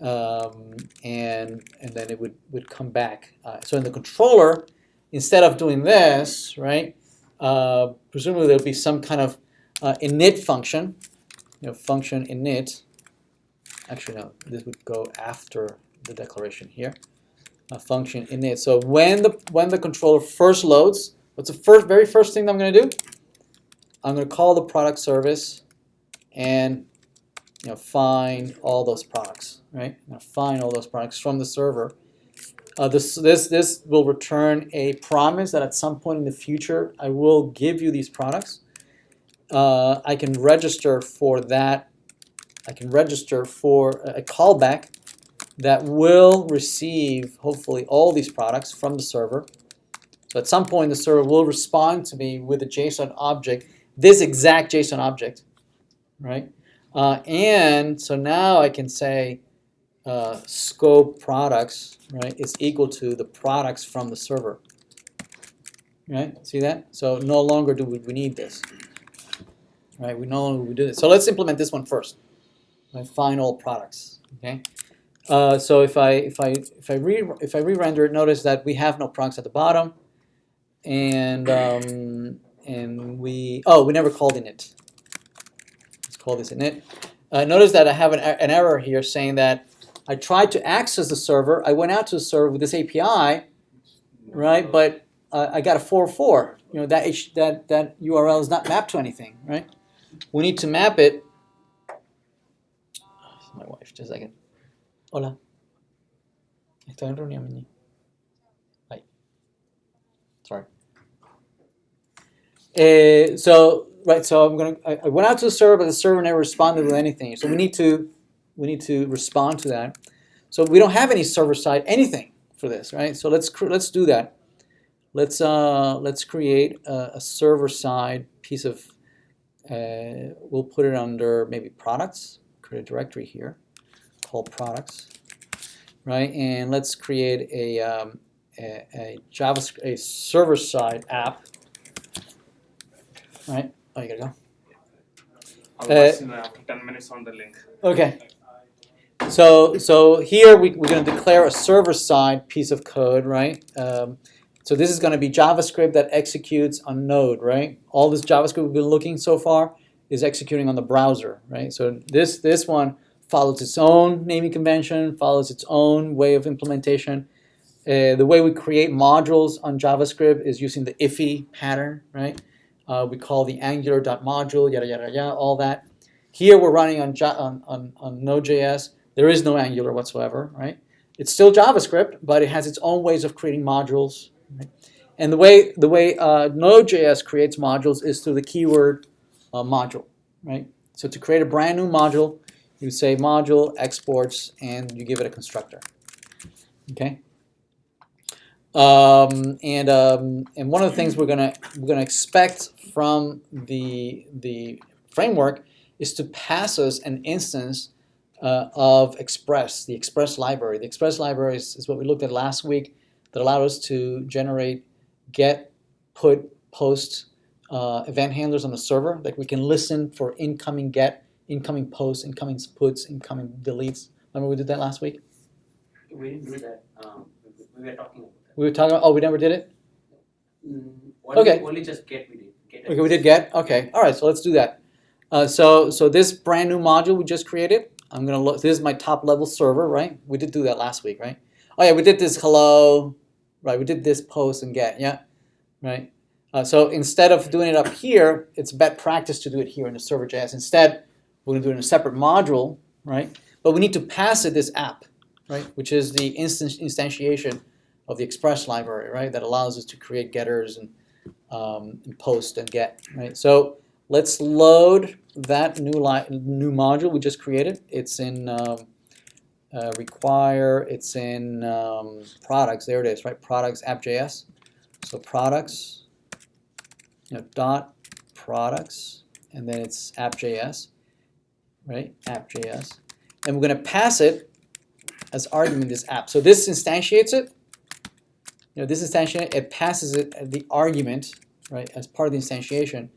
and then it would come back. So in the controller, instead of doing this, right? Presumably there'll be some kind of init function, function init. Actually, no, this would go after the declaration here. A function init. So when the controller first loads, what's the very first thing that I'm going to do? I'm going to call the product service and find all those products, right? I'm going to find all those products from the server. This will return a promise that at some point in the future I will give you these products. I can register for that. I can register for a callback that will receive, hopefully, all these products from the server. So at some point, the server will respond to me with a JSON object, this exact JSON object, right? And so now I can say scope products, right, is equal to the products from the server. Right? See that? So no longer do we need this. Right? We no longer do this. So let's implement this one first. Right? Find all products. Okay. So if I re-render it, notice that we have no products at the bottom, and we never called init. Let's call this init. Notice that I have an error here saying that I tried to access the server. I went out to the server with this API, right? But I got a 404. That URL is not mapped to anything, right? We need to map it. My wife, just a second. Hola. Estoy en reunión, Miñi. Bye. Sorry. So I went out to the server, but the server never responded with anything. So we need to respond to that. So we don't have any server side anything for this, right? So let's do that. Let's create a server side piece of. We'll put it under maybe products. Create a directory here called products, right? And let's create a JavaScript, a server-side app, right? Oh, you gotta go. I'll pass in after 10 minutes on the link. Okay. So here we're going to declare a server-side piece of code, right? So this is going to be JavaScript that executes on Node, right? All this JavaScript we've been looking so far is executing on the browser, right? So this one follows its own naming convention, follows its own way of implementation. The way we create modules on JavaScript is using the IFI pattern, right? We call the angular.module, yada, yada, yada, all that. Here we're running on Node.js. There is no Angular whatsoever, right? It's still JavaScript, but it has its own ways of creating modules. Right? And the way Node.js creates modules is through the keyword module, right? So to create a brand new module, you say module exports, and you give it a constructor. Okay. And one of the things we're gonna expect from the framework is to pass us an instance of Express, the Express library. The Express library is what we looked at last week that allowed us to generate get, put, post event handlers on the server. Like we can listen for incoming get, incoming posts, incoming puts, incoming deletes. Remember we did that last week? We didn't do that. We were talking about that. We were talking about, oh, we never did it? Only, only just get we did. Get Okay, we did get? Okay, all right, so let's do that. So this brand new module we just created, I'm gonna look, this is my top level server, right? We did do that last week, right? Oh yeah, we did this hello, right? We did this post and get, yeah, right? So instead of doing it up here, it's best practice to do it here in the server.js. Instead, we're gonna do it in a separate module, right? But we need to pass it this app, right? Which is the instantiation of the Express library, right? That allows us to create getters and post and get, right? So let's load that new module we just created. It's in require, it's in products, there it is, right? Products app.js. So products, dot products, and then it's app.js, right? App.js. And we're gonna pass it as argument this app. So this instantiates it. This instantiation, it passes it the argument, right, as part of the instantiation,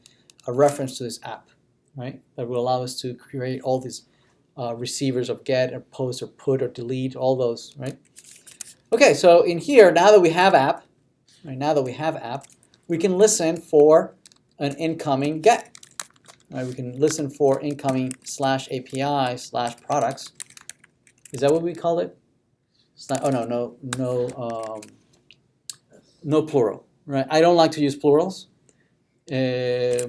a reference to this app, right, that will allow us to create all these receivers of get or post or put or delete, all those, right? Okay, so in here, now that we have app, right, we can listen for an incoming get. Right, we can listen for incoming /API/products. Is that what we call it? Oh no plural, right? I don't like to use plurals. I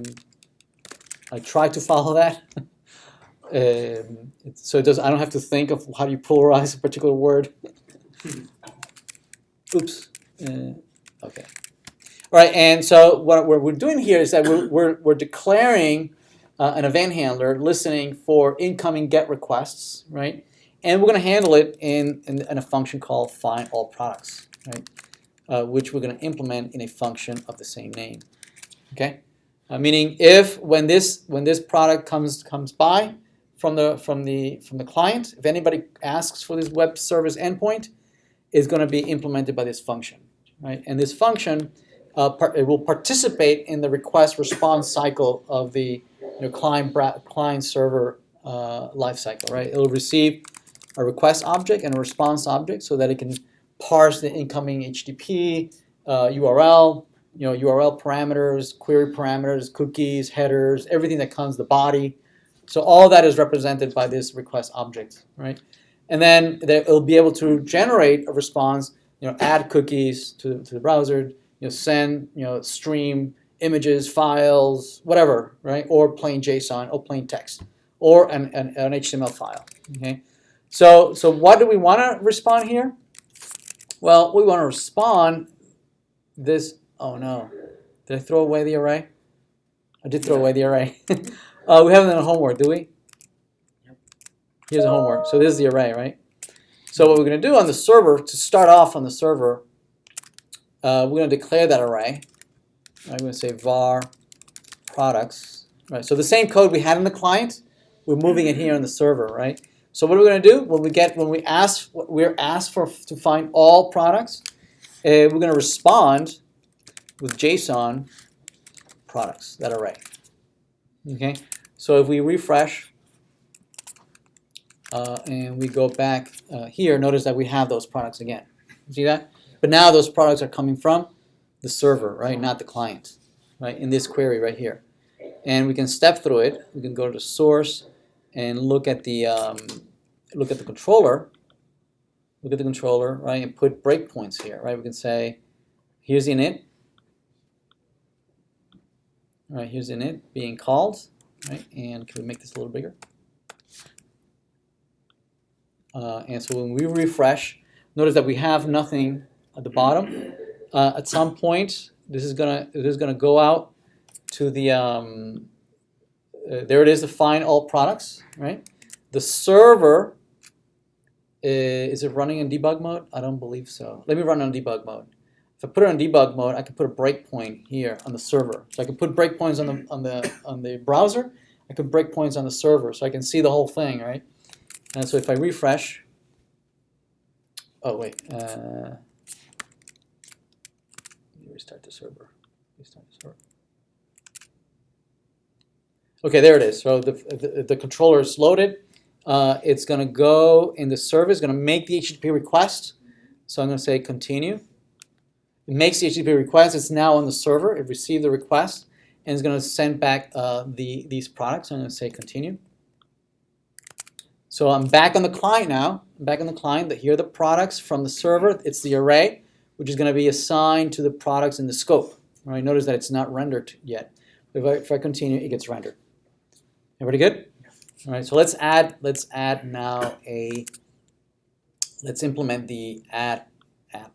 try to follow that. So I don't have to think of how do you pluralize a particular word. Oops. Okay. All right, and so what we're doing here is that we're declaring an event handler listening for incoming get requests, right? And we're going to handle it in a function called find all products, right? Which we're going to implement in a function of the same name. Okay, meaning if when this product comes by from the client, if anybody asks for this web service endpoint, it's going to be implemented by this function, right? And this function it will participate in the request response cycle of the client server lifecycle, right? It'll receive a request object and a response object so that it can parse the incoming HTTP, URL, URL parameters, query parameters, cookies, headers, everything that comes, the body. So all that is represented by this request object, right? And then it'll be able to generate a response, add cookies to the browser, send, stream images, files, whatever, right? Or plain JSON or plain text or an HTML file, okay? So what do we want to respond here? Well, we want to respond this, oh no, did I throw away the array? I did throw away the array. We have it in the homework, do we? Yep. Here's the homework. So this is the array, right? So what we're going to do on the server, to start off on the server, we're going to declare that array. I'm going to say var products, right? So the same code we had in the client, we're moving it here on the server, right? So what are we going to do when we're asked to find all products? We're going to respond with JSON products, that array. Okay. So if we refresh and we go back here, notice that we have those products again. See that? But now those products are coming from the server, right? Not the client, right? In this query right here. and we can step through it. We can go to source and look at the controller. Look at the controller, right, and put breakpoints here, right? We can say, here's the init. Right, here's the init being called, right? And can we make this a little bigger? And so when we refresh, notice that we have nothing at the bottom. At some point, this is gonna go out to the there it is, the find all products, right? The server is it running in debug mode? I don't believe so. Let me run on debug mode. If I put it on debug mode, I can put a breakpoint here on the server. So I can put breakpoints on the browser. I can breakpoints on the server, so I can see the whole thing, right? And so if I refresh, oh wait, let me restart the server. Okay, there it is. So the controller is loaded. It's going to go in the server. It's going to make the HTTP request. So I'm going to say continue. It makes the HTTP request. It's now on the server. It received the request, and it's going to send back these products. I'm going to say continue. So I'm back on the client now. I'm back on the client. Here are the products from the server. It's the array, which is going to be assigned to the products in the scope. All right, notice that it's not rendered yet. If I continue, it gets rendered. Everybody good? All right, so let's implement the add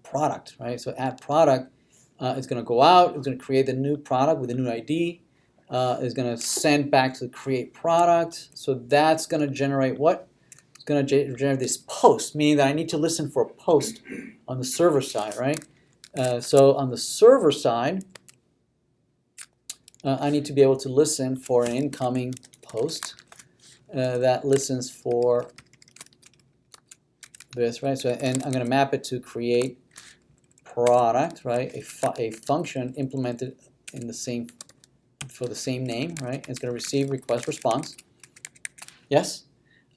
product, right? So add product is going to go out. It's going to create the new product with a new ID. It's going to send back to the create product. So that's going to generate what? It's going to generate this post, meaning that I need to listen for a post on the server side, right? So on the server side, I need to be able to listen for an incoming post that listens for this, right? So, and I'm going to map it to create product, right? A function implemented in the same for the same name, right? It's going to receive request response. Yes.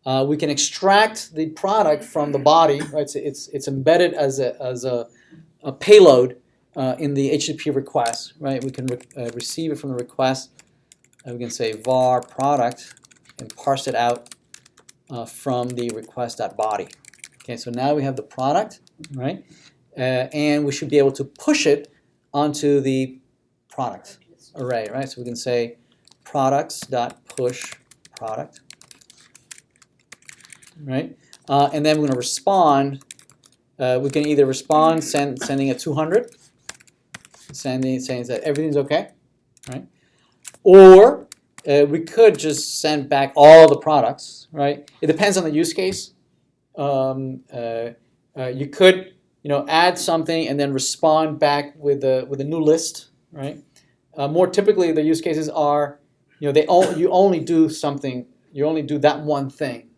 We can extract the product from the body, right? So it's embedded as a payload in the HTTP request, right? We can receive it from the request. We can say var product and parse it out from the request.body. Okay, so now we have the product, right? And we should be able to push it onto the product array, right? So we can say products.push product, right? And then we're going to respond. We can either respond sending a 200, saying that everything's okay, right? Or we could just send back all the products, right? It depends on the use case. You could, add something and then respond back with a new list, right? More typically, the use cases are, you only do something, you only do that one thing,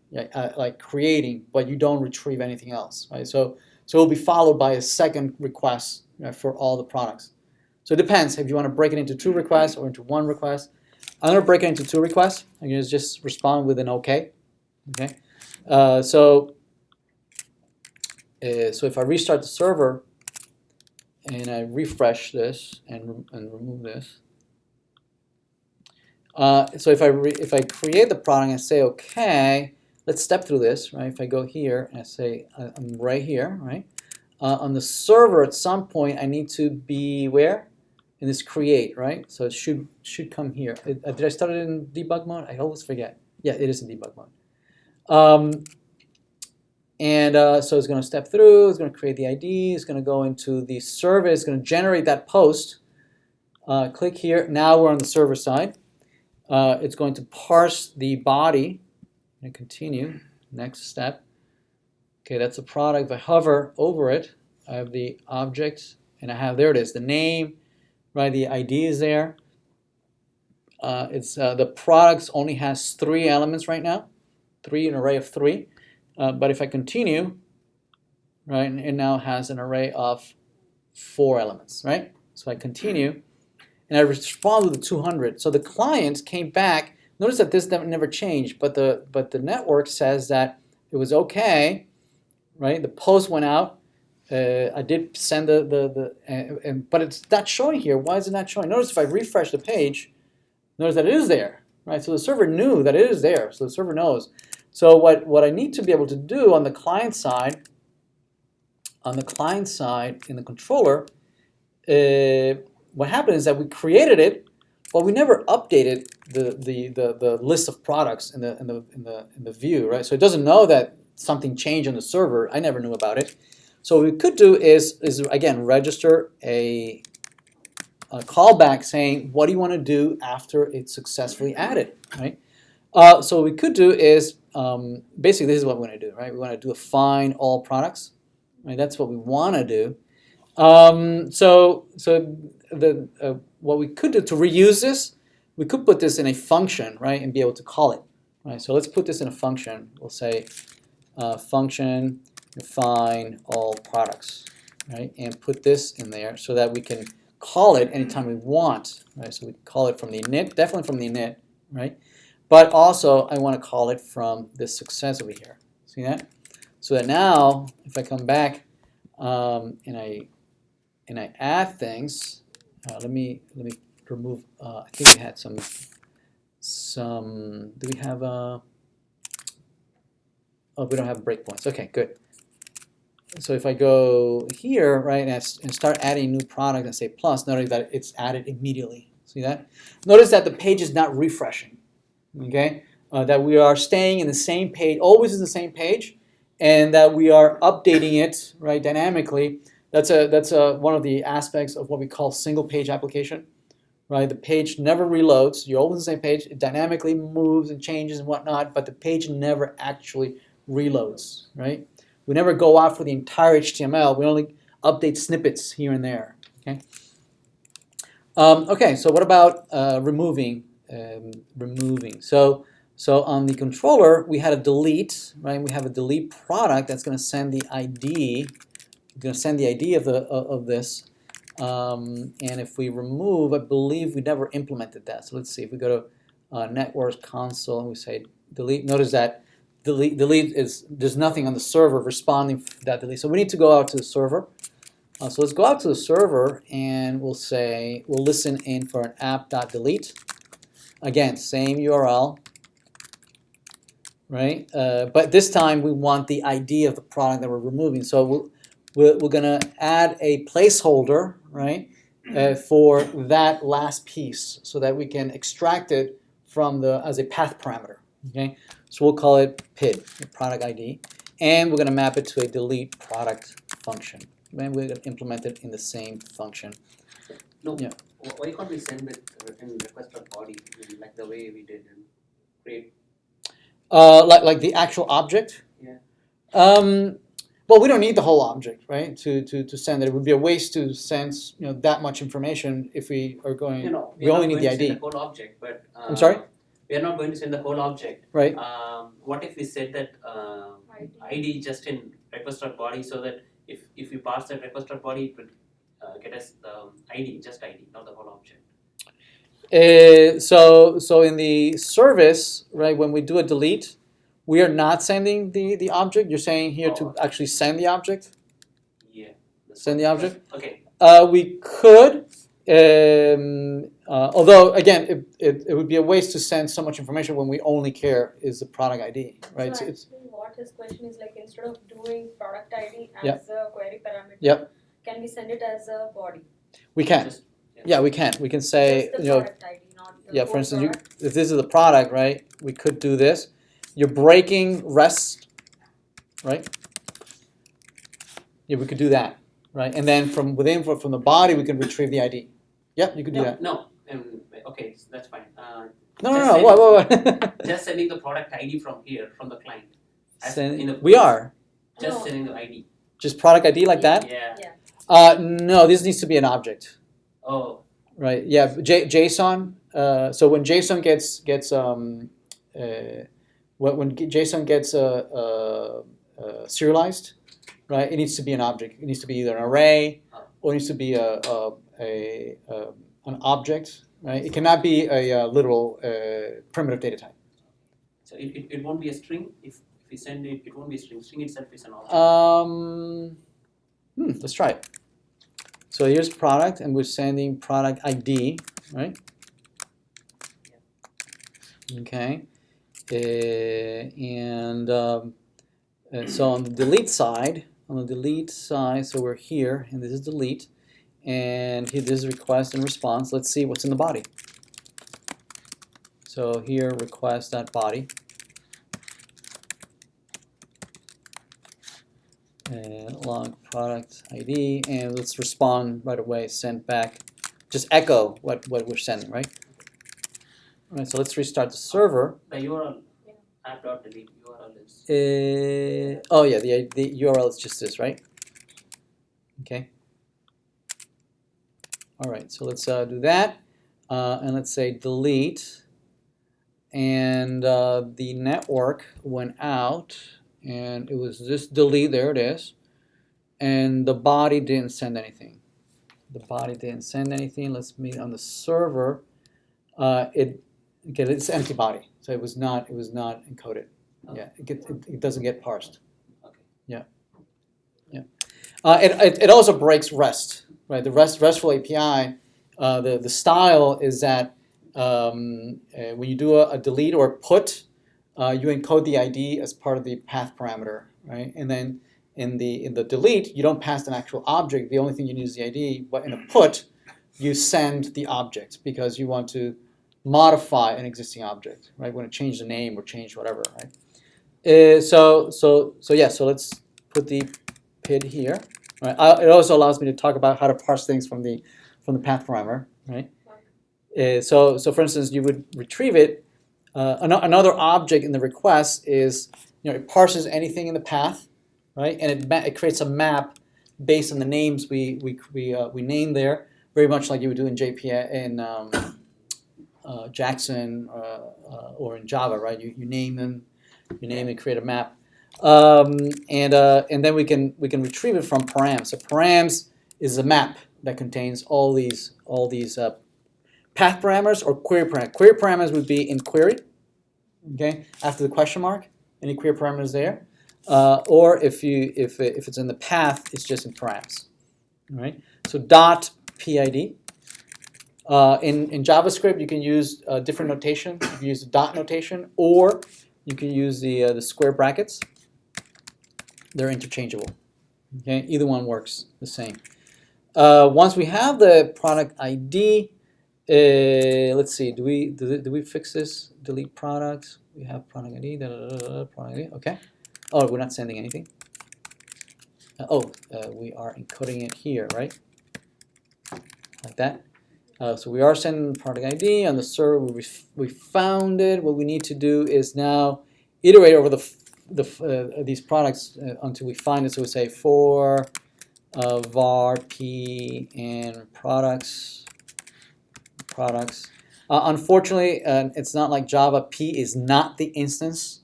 like creating, but you don't retrieve anything else, right? So it'll be followed by a second request for all the products. So it depends if you want to break it into 2 requests or into 1 request. I'm going to break it into 2 requests. I'm going to just respond with an OK. Okay. So if I restart the server and I refresh this and remove this, so if I create the product and say OK, let's step through this, right? If I go here and I say I'm right here, right? On the server, at some point, I need to be where? In this create, right? So it should come here. Did I start it in debug mode? I always forget. Yeah, it is in debug mode. So it's going to step through. It's going to create the ID. It's going to go into the server. It's going to generate that post. Click here. Now we're on the server side. It's going to parse the body and continue. Next step. Okay, that's a product. If I hover over it, I have the object, and I have, there it is, the name. Right, the ID is there. The products only has 3 elements right now, an array of 3. But if I continue, right, it now has an array of 4 elements, right? So I continue, and I respond with the 200. So the client came back. Notice that this never changed, but the network says that it was okay, right? The post went out. I did send but it's not showing here. Why is it not showing? Notice if I refresh the page, Notice that it is there, right? So the server knew that it is there, so the server knows. So what I need to be able to do on the client side, in the controller, what happened is that we created it, but we never updated the list of products in the view, right? So it doesn't know that something changed on the server. I never knew about it. So what we could do is again register a callback saying, what do you want to do after it's successfully added, right? So what we could do is, basically this is what we're going to do, right? We want to do a find all products, right? That's what we want to do. What we could do to reuse this, we could put this in a function, right, and be able to call it, right? So let's put this in a function. We'll say function find all products, right, and put this in there so that we can call it anytime we want, right? So we call it from the init, definitely from the init, right? But also I want to call it from this success over here. See that? So that now if I come back and I add things, let me remove. I think we had some. Do we have a? Oh, we don't have breakpoints. Okay, good. So if I go here, right, and start adding new product and say plus, notice that it's added immediately. See that? Notice that the page is not refreshing. Okay, that we are staying in the same page, always in the same page, and that we are updating it, right, dynamically. That's one of the aspects of what we call single page application, right? The page never reloads. You're always on the same page. It dynamically moves and changes and whatnot, but the page never actually reloads, right? We never go out for the entire HTML. We only update snippets here and there. Okay. Okay. So what about removing? So on the controller, we had a delete, right? We have a delete product that's going to send the ID. Going to send the ID of this, and if we remove, I believe we never implemented that. So let's see if we go to network console and we say delete. Notice that delete is there's nothing on the server responding to that delete. So we need to go out to the server. So let's go out to the server and we'll say we'll listen in for an app.delete. Again, same URL, right? But this time we want the ID of the product that we're removing. So we're going to add a placeholder, right, for that last piece so that we can extract it from as a path parameter. Okay, so we'll call it PID, product ID, and we're going to map it to a delete product function. And we're going to implement it in the same function. No, yeah. Why can't we send it in request.body like the way we did in create? Like the actual object? Yeah. Well, we don't need the whole object, right? To send it. It would be a waste to send that much information if we are going. We only need the ID. Send the whole object, but I'm sorry. We are not going to send the whole object. Right. What if we said that ID just in request.body so that if we pass that request.body, it would get us the ID, just ID, not the whole object. So in the service, right, when we do a delete, we are not sending the object. You're saying here to actually send the object? Yeah. Send the object? Okay. We could, although again, it would be a waste to send so much information when we only care is the product ID, right? So it's actually what his question is like, instead of doing product ID as Yep. a query parameter, Yep. can we send it as a body? we can. Just, Yeah, we can. We can say, Just the product ID, not the for whole instance, product. if this is the product, right, we could do this. You're breaking rest, right? Yeah, we could do that, right? And then from the body, we can retrieve the ID. Yep, you could do that. No. Okay, so that's fine. No. What? Just sending the product ID from here, from the client. We are. Just No. sending the ID. Just product ID like that? Yeah. No, this needs to be an object. Oh. Right. Yeah. JSON. So when JSON gets when JSON gets serialized, right? It needs to be an object. It needs to be either an array or it needs to be an object, right? It cannot be a literal primitive data type. So it won't be a string if we send it. It won't be a string. String itself is an object. Let's try it. So here's product, and we're sending product ID, right? Okay, and so on the delete side, so we're here, and this is delete, and here this is request and response. Let's see what's in the body. So here, request.body. And log product ID, and let's respond right away, send back, just echo what we're sending, right? All right, so let's restart the server. The URL, app.delete URL is. Oh yeah, the URL is just this, right? Okay. All right, so let's do that, and let's say delete, and the network went out, and it was this delete, there it is, and the body didn't send anything. The body didn't send anything. Let's meet on the server. It's empty body, so it was not encoded. Yeah, it doesn't get parsed. Okay. Yeah. It also breaks REST, right? The RESTful API, the style is that when you do a delete or a put, you encode the ID as part of the path parameter, right? And then in the delete, you don't pass an actual object. The only thing you need is the ID. But in a put, you send the object because you want to modify an existing object, right? You want to change the name or change whatever, right? So let's put the PID here. Right. It also allows me to talk about how to parse things from the path parameter, right? So for instance, you would retrieve it. Another object in the request is, it parses anything in the path, right? And it creates a map based on the names we name there, very much like you would do in JPA in Jackson or in Java, right? You name them, and create a map. And then we can retrieve it from params. So params is a map that contains all these path parameters or query parameters. Query parameters would be in query, okay, after the question mark. Any query parameters there, or if it's in the path, it's just in params. All right. So dot PID. In JavaScript, you can use different notation. You can use the dot notation, or you can use the square brackets. They're interchangeable. Okay, either one works the same. Once we have the product ID, let's see. Do we fix this? Delete products. We have product ID. Product ID. Okay. Oh, we're not sending anything. We are encoding it here, right? Like that. So we are sending product ID on the server. We found it. What we need to do is now iterate over these products until we find it. So we say for var p and products. Unfortunately, it's not like Java. P is not the instance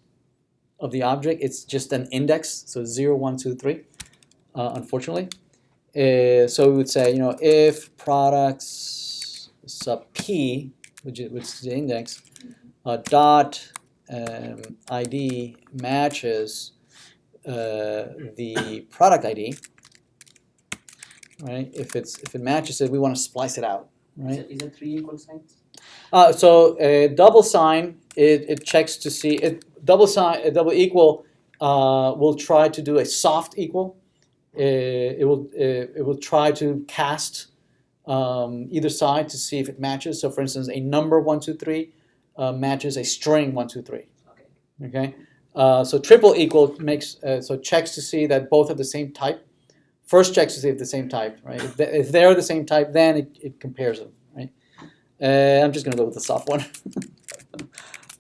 of the object. It's just an index. So 0, 1, 2, 3. Unfortunately, so we would say if products sub p, which is the index, dot ID matches the product ID, right? If it matches it, we want to splice it out, right? Is it 3 equal signs? So double sign, it checks to see it. Double equal will try to do a soft equal. It will try to cast either side to see if it matches. So for instance, a number 1, 2, 3 matches a string 1, 2, 3. Okay. So triple equal checks to see that both are the same type. First checks to see if the same type, right? If they're the same type, then it compares them, right? I'm just gonna go with the soft one.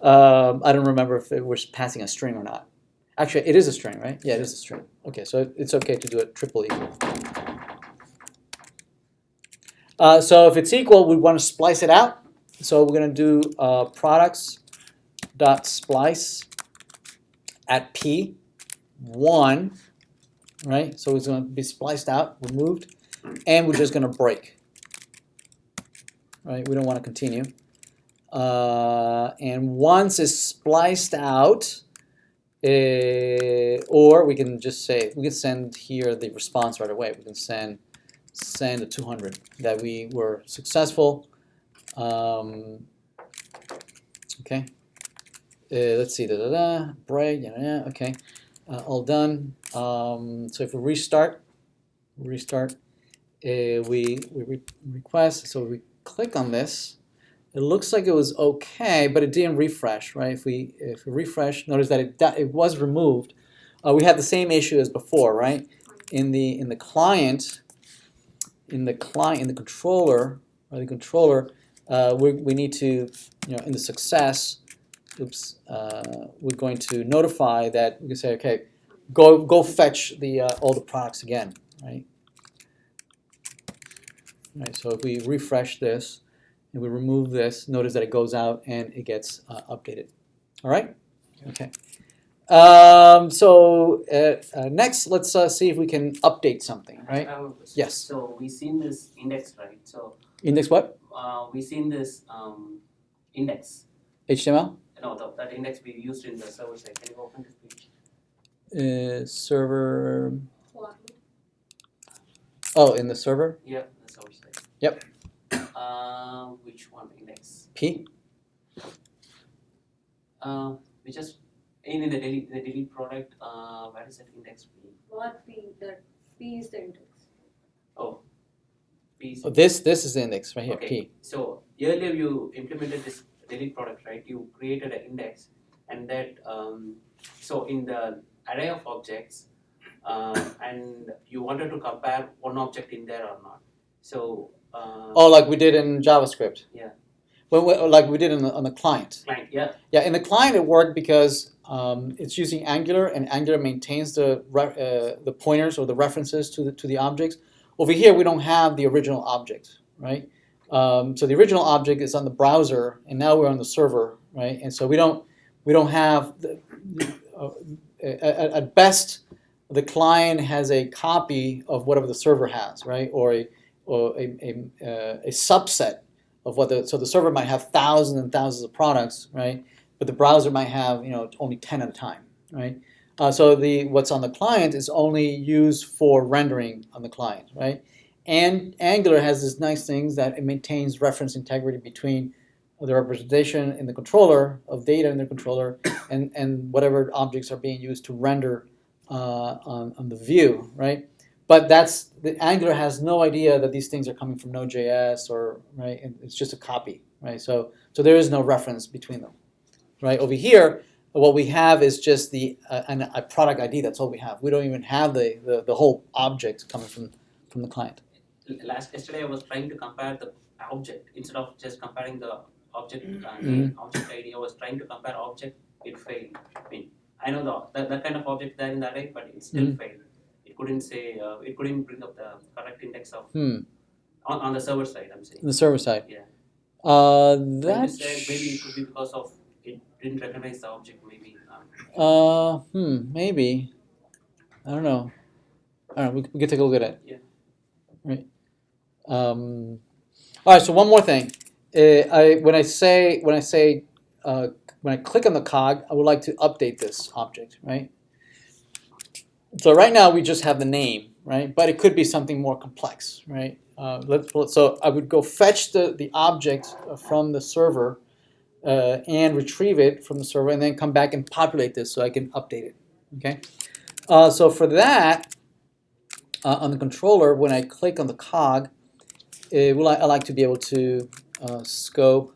I don't remember if it was passing a string or not. Actually, it is a string, right? Yeah, it is a string. Okay, so it's okay to do it triple equal. So if it's equal, we want to splice it out. So we're going to do products.splice at p1, right? So it's going to be spliced out, removed, and we're just going to break, right? We don't want to continue. And once it's spliced out, or we can just say, we can send here the response right away. We can send a 200 that we were successful. Okay. let's see, break, okay, all done. So if we restart, we request, so we click on this. It looks like it was okay, but it didn't refresh, right? If we refresh, notice that it was removed. We had the same issue as before, right? In the client, in the controller, or the controller, we need to, in the success, we're going to notify that we can say, okay, go fetch all the products again, right? Right. So if we refresh this and we remove this, notice that it goes out and it gets updated. All right. Okay. So next, let's see if we can update something, right? Yes. So we seen this index, right? So Index what? we seen this index. HTML? No, that index we used in the server side. Can you open this page? Server. Oh, in the server? Yeah, the server side. Yep. Which one index? P? We just in the delete product. Where is that index P? What P? That P is the index. Oh, P. Oh, this is the index right here. Okay. P. So earlier you implemented this delete product, right? You created an index, and that so in the array of objects, and you wanted to compare one object in there or not. So. Oh, like we did in JavaScript. Yeah. Well, like we did on the client. Client, yeah. Yeah, in the client it worked because it's using Angular, and Angular maintains the pointers or the references to the objects. Over here, we don't have the original object, right? So the original object is on the browser, and now we're on the server, right? And so we don't have at best the client has a copy of whatever the server has, right? Or a subset of what so the server might have thousands and thousands of products, right? But the browser might have only 10 at a time, right? So what's on the client is only used for rendering on the client, right? And Angular has this nice things that it maintains reference integrity between the representation in the controller of data in the controller and whatever objects are being used to render on the view, right? But the Angular has no idea that these things are coming from Node.js right? It's just a copy, right? So there is no reference between them, right? Over here, what we have is just a product ID. That's all we have. We don't even have the whole object coming from the client. Yesterday I was trying to compare the object instead of just comparing the object object ID. I was trying to compare object. It failed. I mean, I know that kind of object there in the array, but it still failed. It couldn't say. It couldn't bring up the correct index of on the server side. I'm saying. The server side. Yeah. That maybe it could be because of it didn't recognize the object. Maybe. Maybe. I don't know. We can take a look at it. Yeah. Right. All right. So one more thing. When I click on the cog, I would like to update this object, right? So right now we just have the name, right? But it could be something more complex, right? So I would go fetch the object from the server and retrieve it from the server, and then come back and populate this so I can update it. Okay. So for that, on the controller, when I click on the cog, I like to be able to scope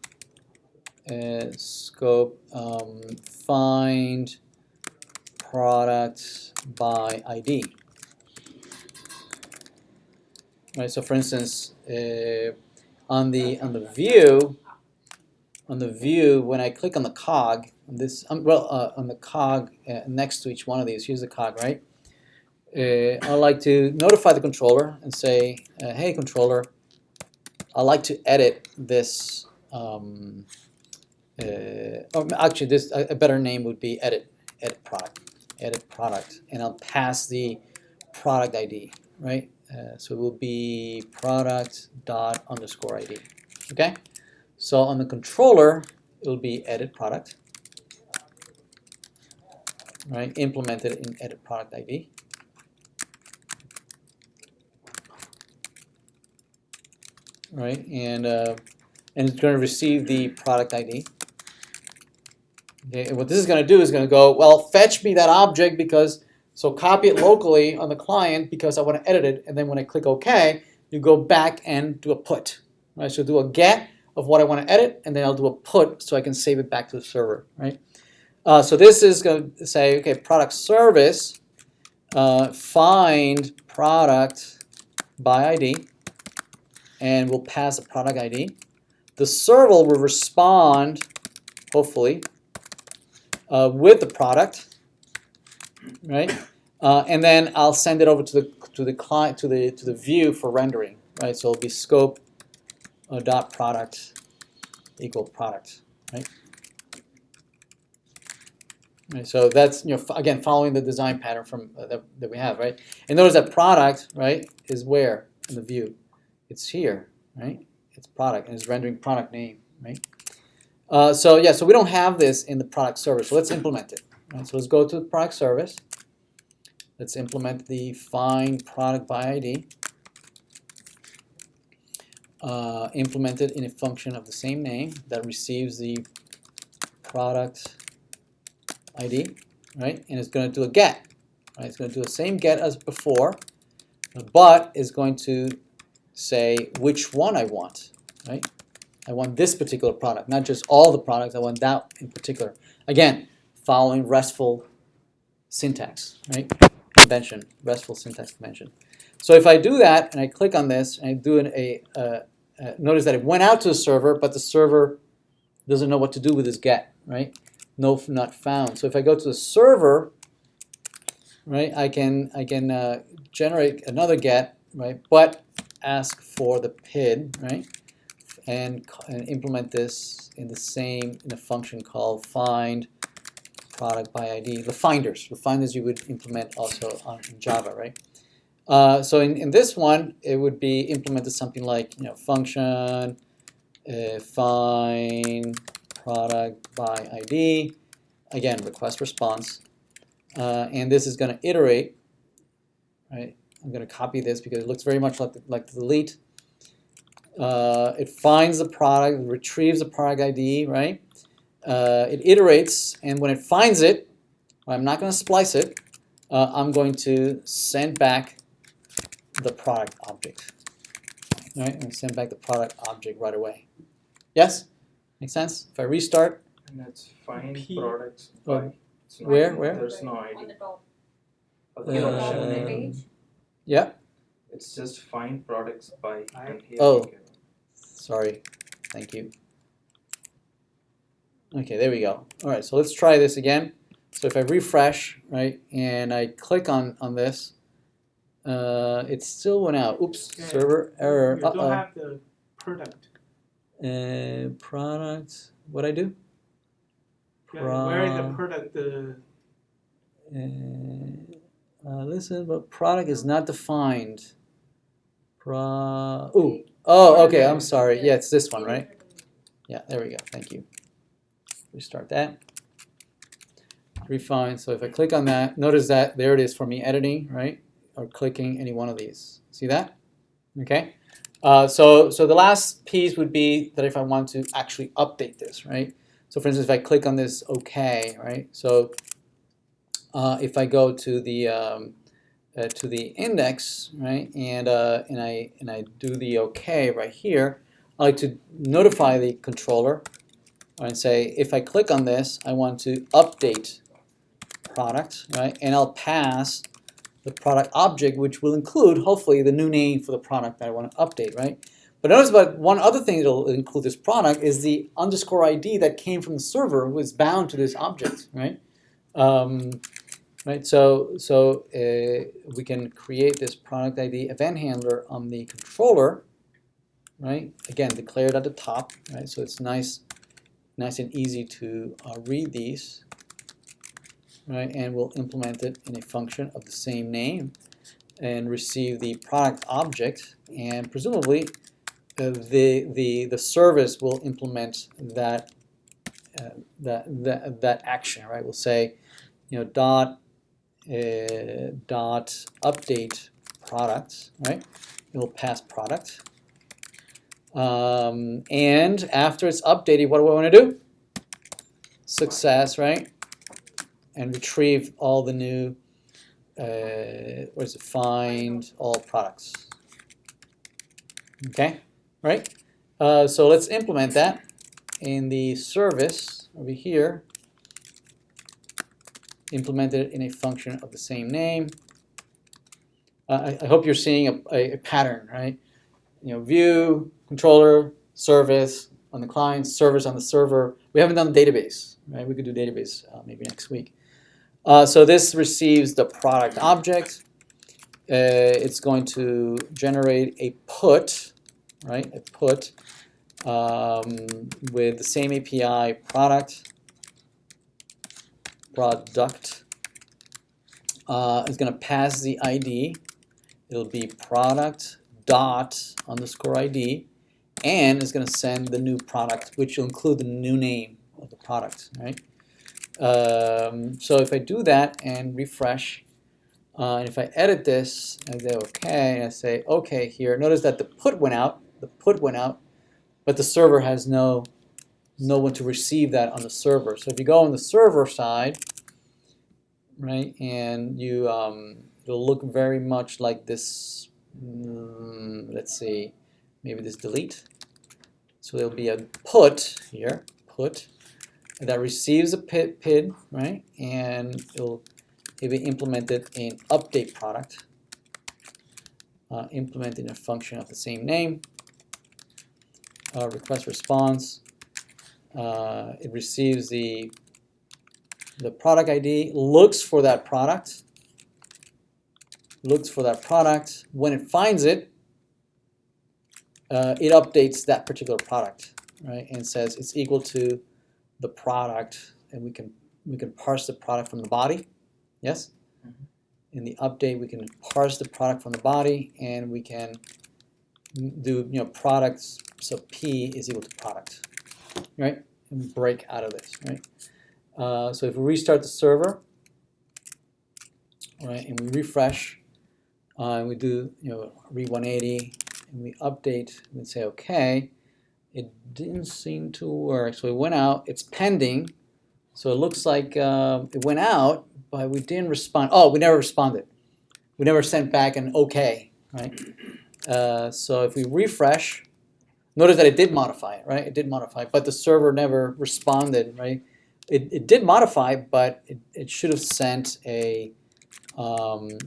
find product by ID. Right. So for instance, on the view, when I click on the cog, on the cog next to each one of these, here's the cog, right? I like to notify the controller and say, hey controller, I like to edit this. Actually, a better name would be edit product, and I'll pass the product ID, right? So it will be product._ID. Okay. So on the controller, it will be edit product, right? Implemented in edit product ID. Right, and it's going to receive the product ID. Okay, and what this is going to do is going to go, well, fetch me that object so copy it locally on the client because I want to edit it, and then when I click OK, you go back and do a put. Right? So do a get of what I want to edit, and then I'll do a put so I can save it back to the server. Right? So this is going to say, okay, product service, find product by ID, and we'll pass the product ID. The server will respond, hopefully, with the product, right? And then I'll send it over to the client to the view for rendering, right? So it'll be scope dot product equal product, right? Right, so that's again following the design pattern from that we have, right? And notice that product, right, is where in the view? It's here, right? It's product and it's rendering product name, right? So yeah, so we don't have this in the product service. So let's implement it. Right? So let's go to the product service. Let's implement the find product by ID. Implement it in a function of the same name that receives the product ID, right? And it's going to do a get. Right? It's going to do the same get as before, but it's going to say which one I want, right? I want this particular product, not just all the products. I want that in particular. Again, following RESTful syntax, right? Convention, RESTful syntax convention. So if I do that and I click on this and I do notice that it went out to the server, but the server doesn't know what to do with this get, right? No, not found. So if I go to the server, right, I can generate another get, right, but ask for the PID, right, and implement this in a function called find product by ID. The finders you would implement also in Java, right? So in this one, it would be implemented something like function find product by ID. Again, request response, and this is going to iterate. Right? I'm going to copy this because it looks very much like the delete. It finds the product, retrieves the product ID, right? It iterates, and when it finds it, I'm not going to splice it. I'm going to send back the product object. Right? I'm going to send back the product object right away. Yes? Make sense? If I restart. And that's find P. products Oh, by. It's not- where? There's no On ID. the top. Other On the than top of the that, page. Yeah. it's just find products by. And here Oh. you go. Sorry. Thank you. Okay, there we go. All right, so let's try this again. So if I refresh, right, and I click on this, it still went out. Oops, Yeah. server error. You don't Uh-oh. have the product. Product. What'd I do? Yeah, where is the product? Listen, but product is not defined. Oh, okay, I'm sorry. Yeah, it's this one, right? Yeah, there we go. Thank you. Restart that. Refine. So if I click on that, notice that there it is for me editing, right? Or clicking any one of these. See that? Okay. So the last piece would be that if I want to actually update this, right? So for instance, if I click on this OK, right? So if I go to the index, right, and I do the OK right here, I like to notify the controller and say if I click on this, I want to update product, right, and I'll pass the product object, which will include hopefully the new name for the product that I want to update, right? But notice about one other thing that will include this product is the underscore ID that came from the server was bound to this object, right? Right. So we can create this product ID event handler on the controller, right? Again, declared at the top, right? So it's nice and easy to read these, right? And we'll implement it in a function of the same name and receive the product object, and presumably the service will implement that that action, right? We'll say, dot update product, right? It will pass product. And after it's updated, what do I want to do? success, right? And retrieve all the new, what is it, find all products. Okay, right? So let's implement that in the service over here. Implement it in a function of the same name. I hope you're seeing a pattern, right? View, controller, service on the client, service on the server. We haven't done database, right? We could do database maybe next week. So this receives the product object. It's going to generate a put, right? A put with the same API product. It's going to pass the ID. It'll be product dot underscore ID, and it's going to send the new product, which will include the new name of the product, right? So if I do that and refresh, and if I edit this and say OK, and I say OK here, notice that the put went out, but the server has no one to receive that on the server. So if you go on the server side, right, and you it'll look very much like this. Let's see, maybe this delete. So there'll be a put here, put, that receives a PID, right, and it'll be implemented in update product, implementing a function of the same name, request response. It receives the product ID, looks for that product. When it finds it, it updates that particular product, right, and says it's equal to the product, and we can parse the product from the body. Yes. In the update, we can parse the product from the body, and we can do products. So P is equal to product, right, and break out of this, right. So if we restart the server, right, and we refresh, and we do read 180, and we update and say OK, it didn't seem to work. So it went out. It's pending. So it looks like it went out, but we didn't respond. Oh, we never responded. We never sent back an OK, right? So if we refresh, notice that it did modify it, right? It did modify, but the server never responded, right? It did modify, but it should have sent a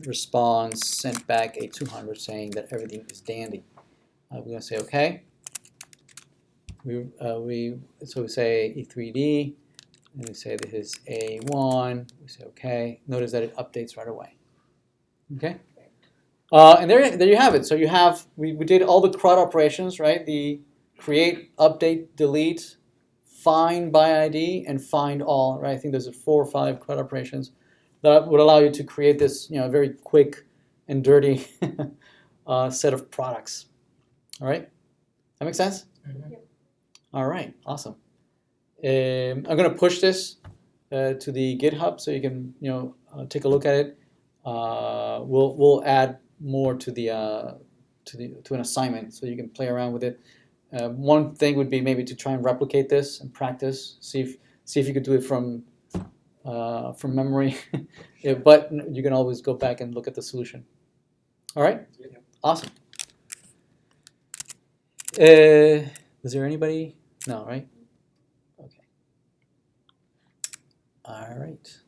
response, sent back a 200 saying that everything is dandy. We're going to say OK. So we say E3D, and we say this is A1. We say OK. Notice that it updates right away. Okay. And there you have it. So we did all the CRUD operations, right? The create, update, delete, find by ID, and find all, right? I think there's 4 or 5 CRUD operations that would allow you to create this, very quick and dirty set of products. All right, that makes sense? Mm-hmm. Yep. All right, awesome. I'm going to push this to the GitHub so you can, take a look at it. We'll add more to an assignment so you can play around with it. One thing would be maybe to try and replicate this and practice. See if you could do it from memory. Yeah, but you can always go back and look at the solution. All right? Yeah. Awesome. Was there anybody? No, right? Okay. All right.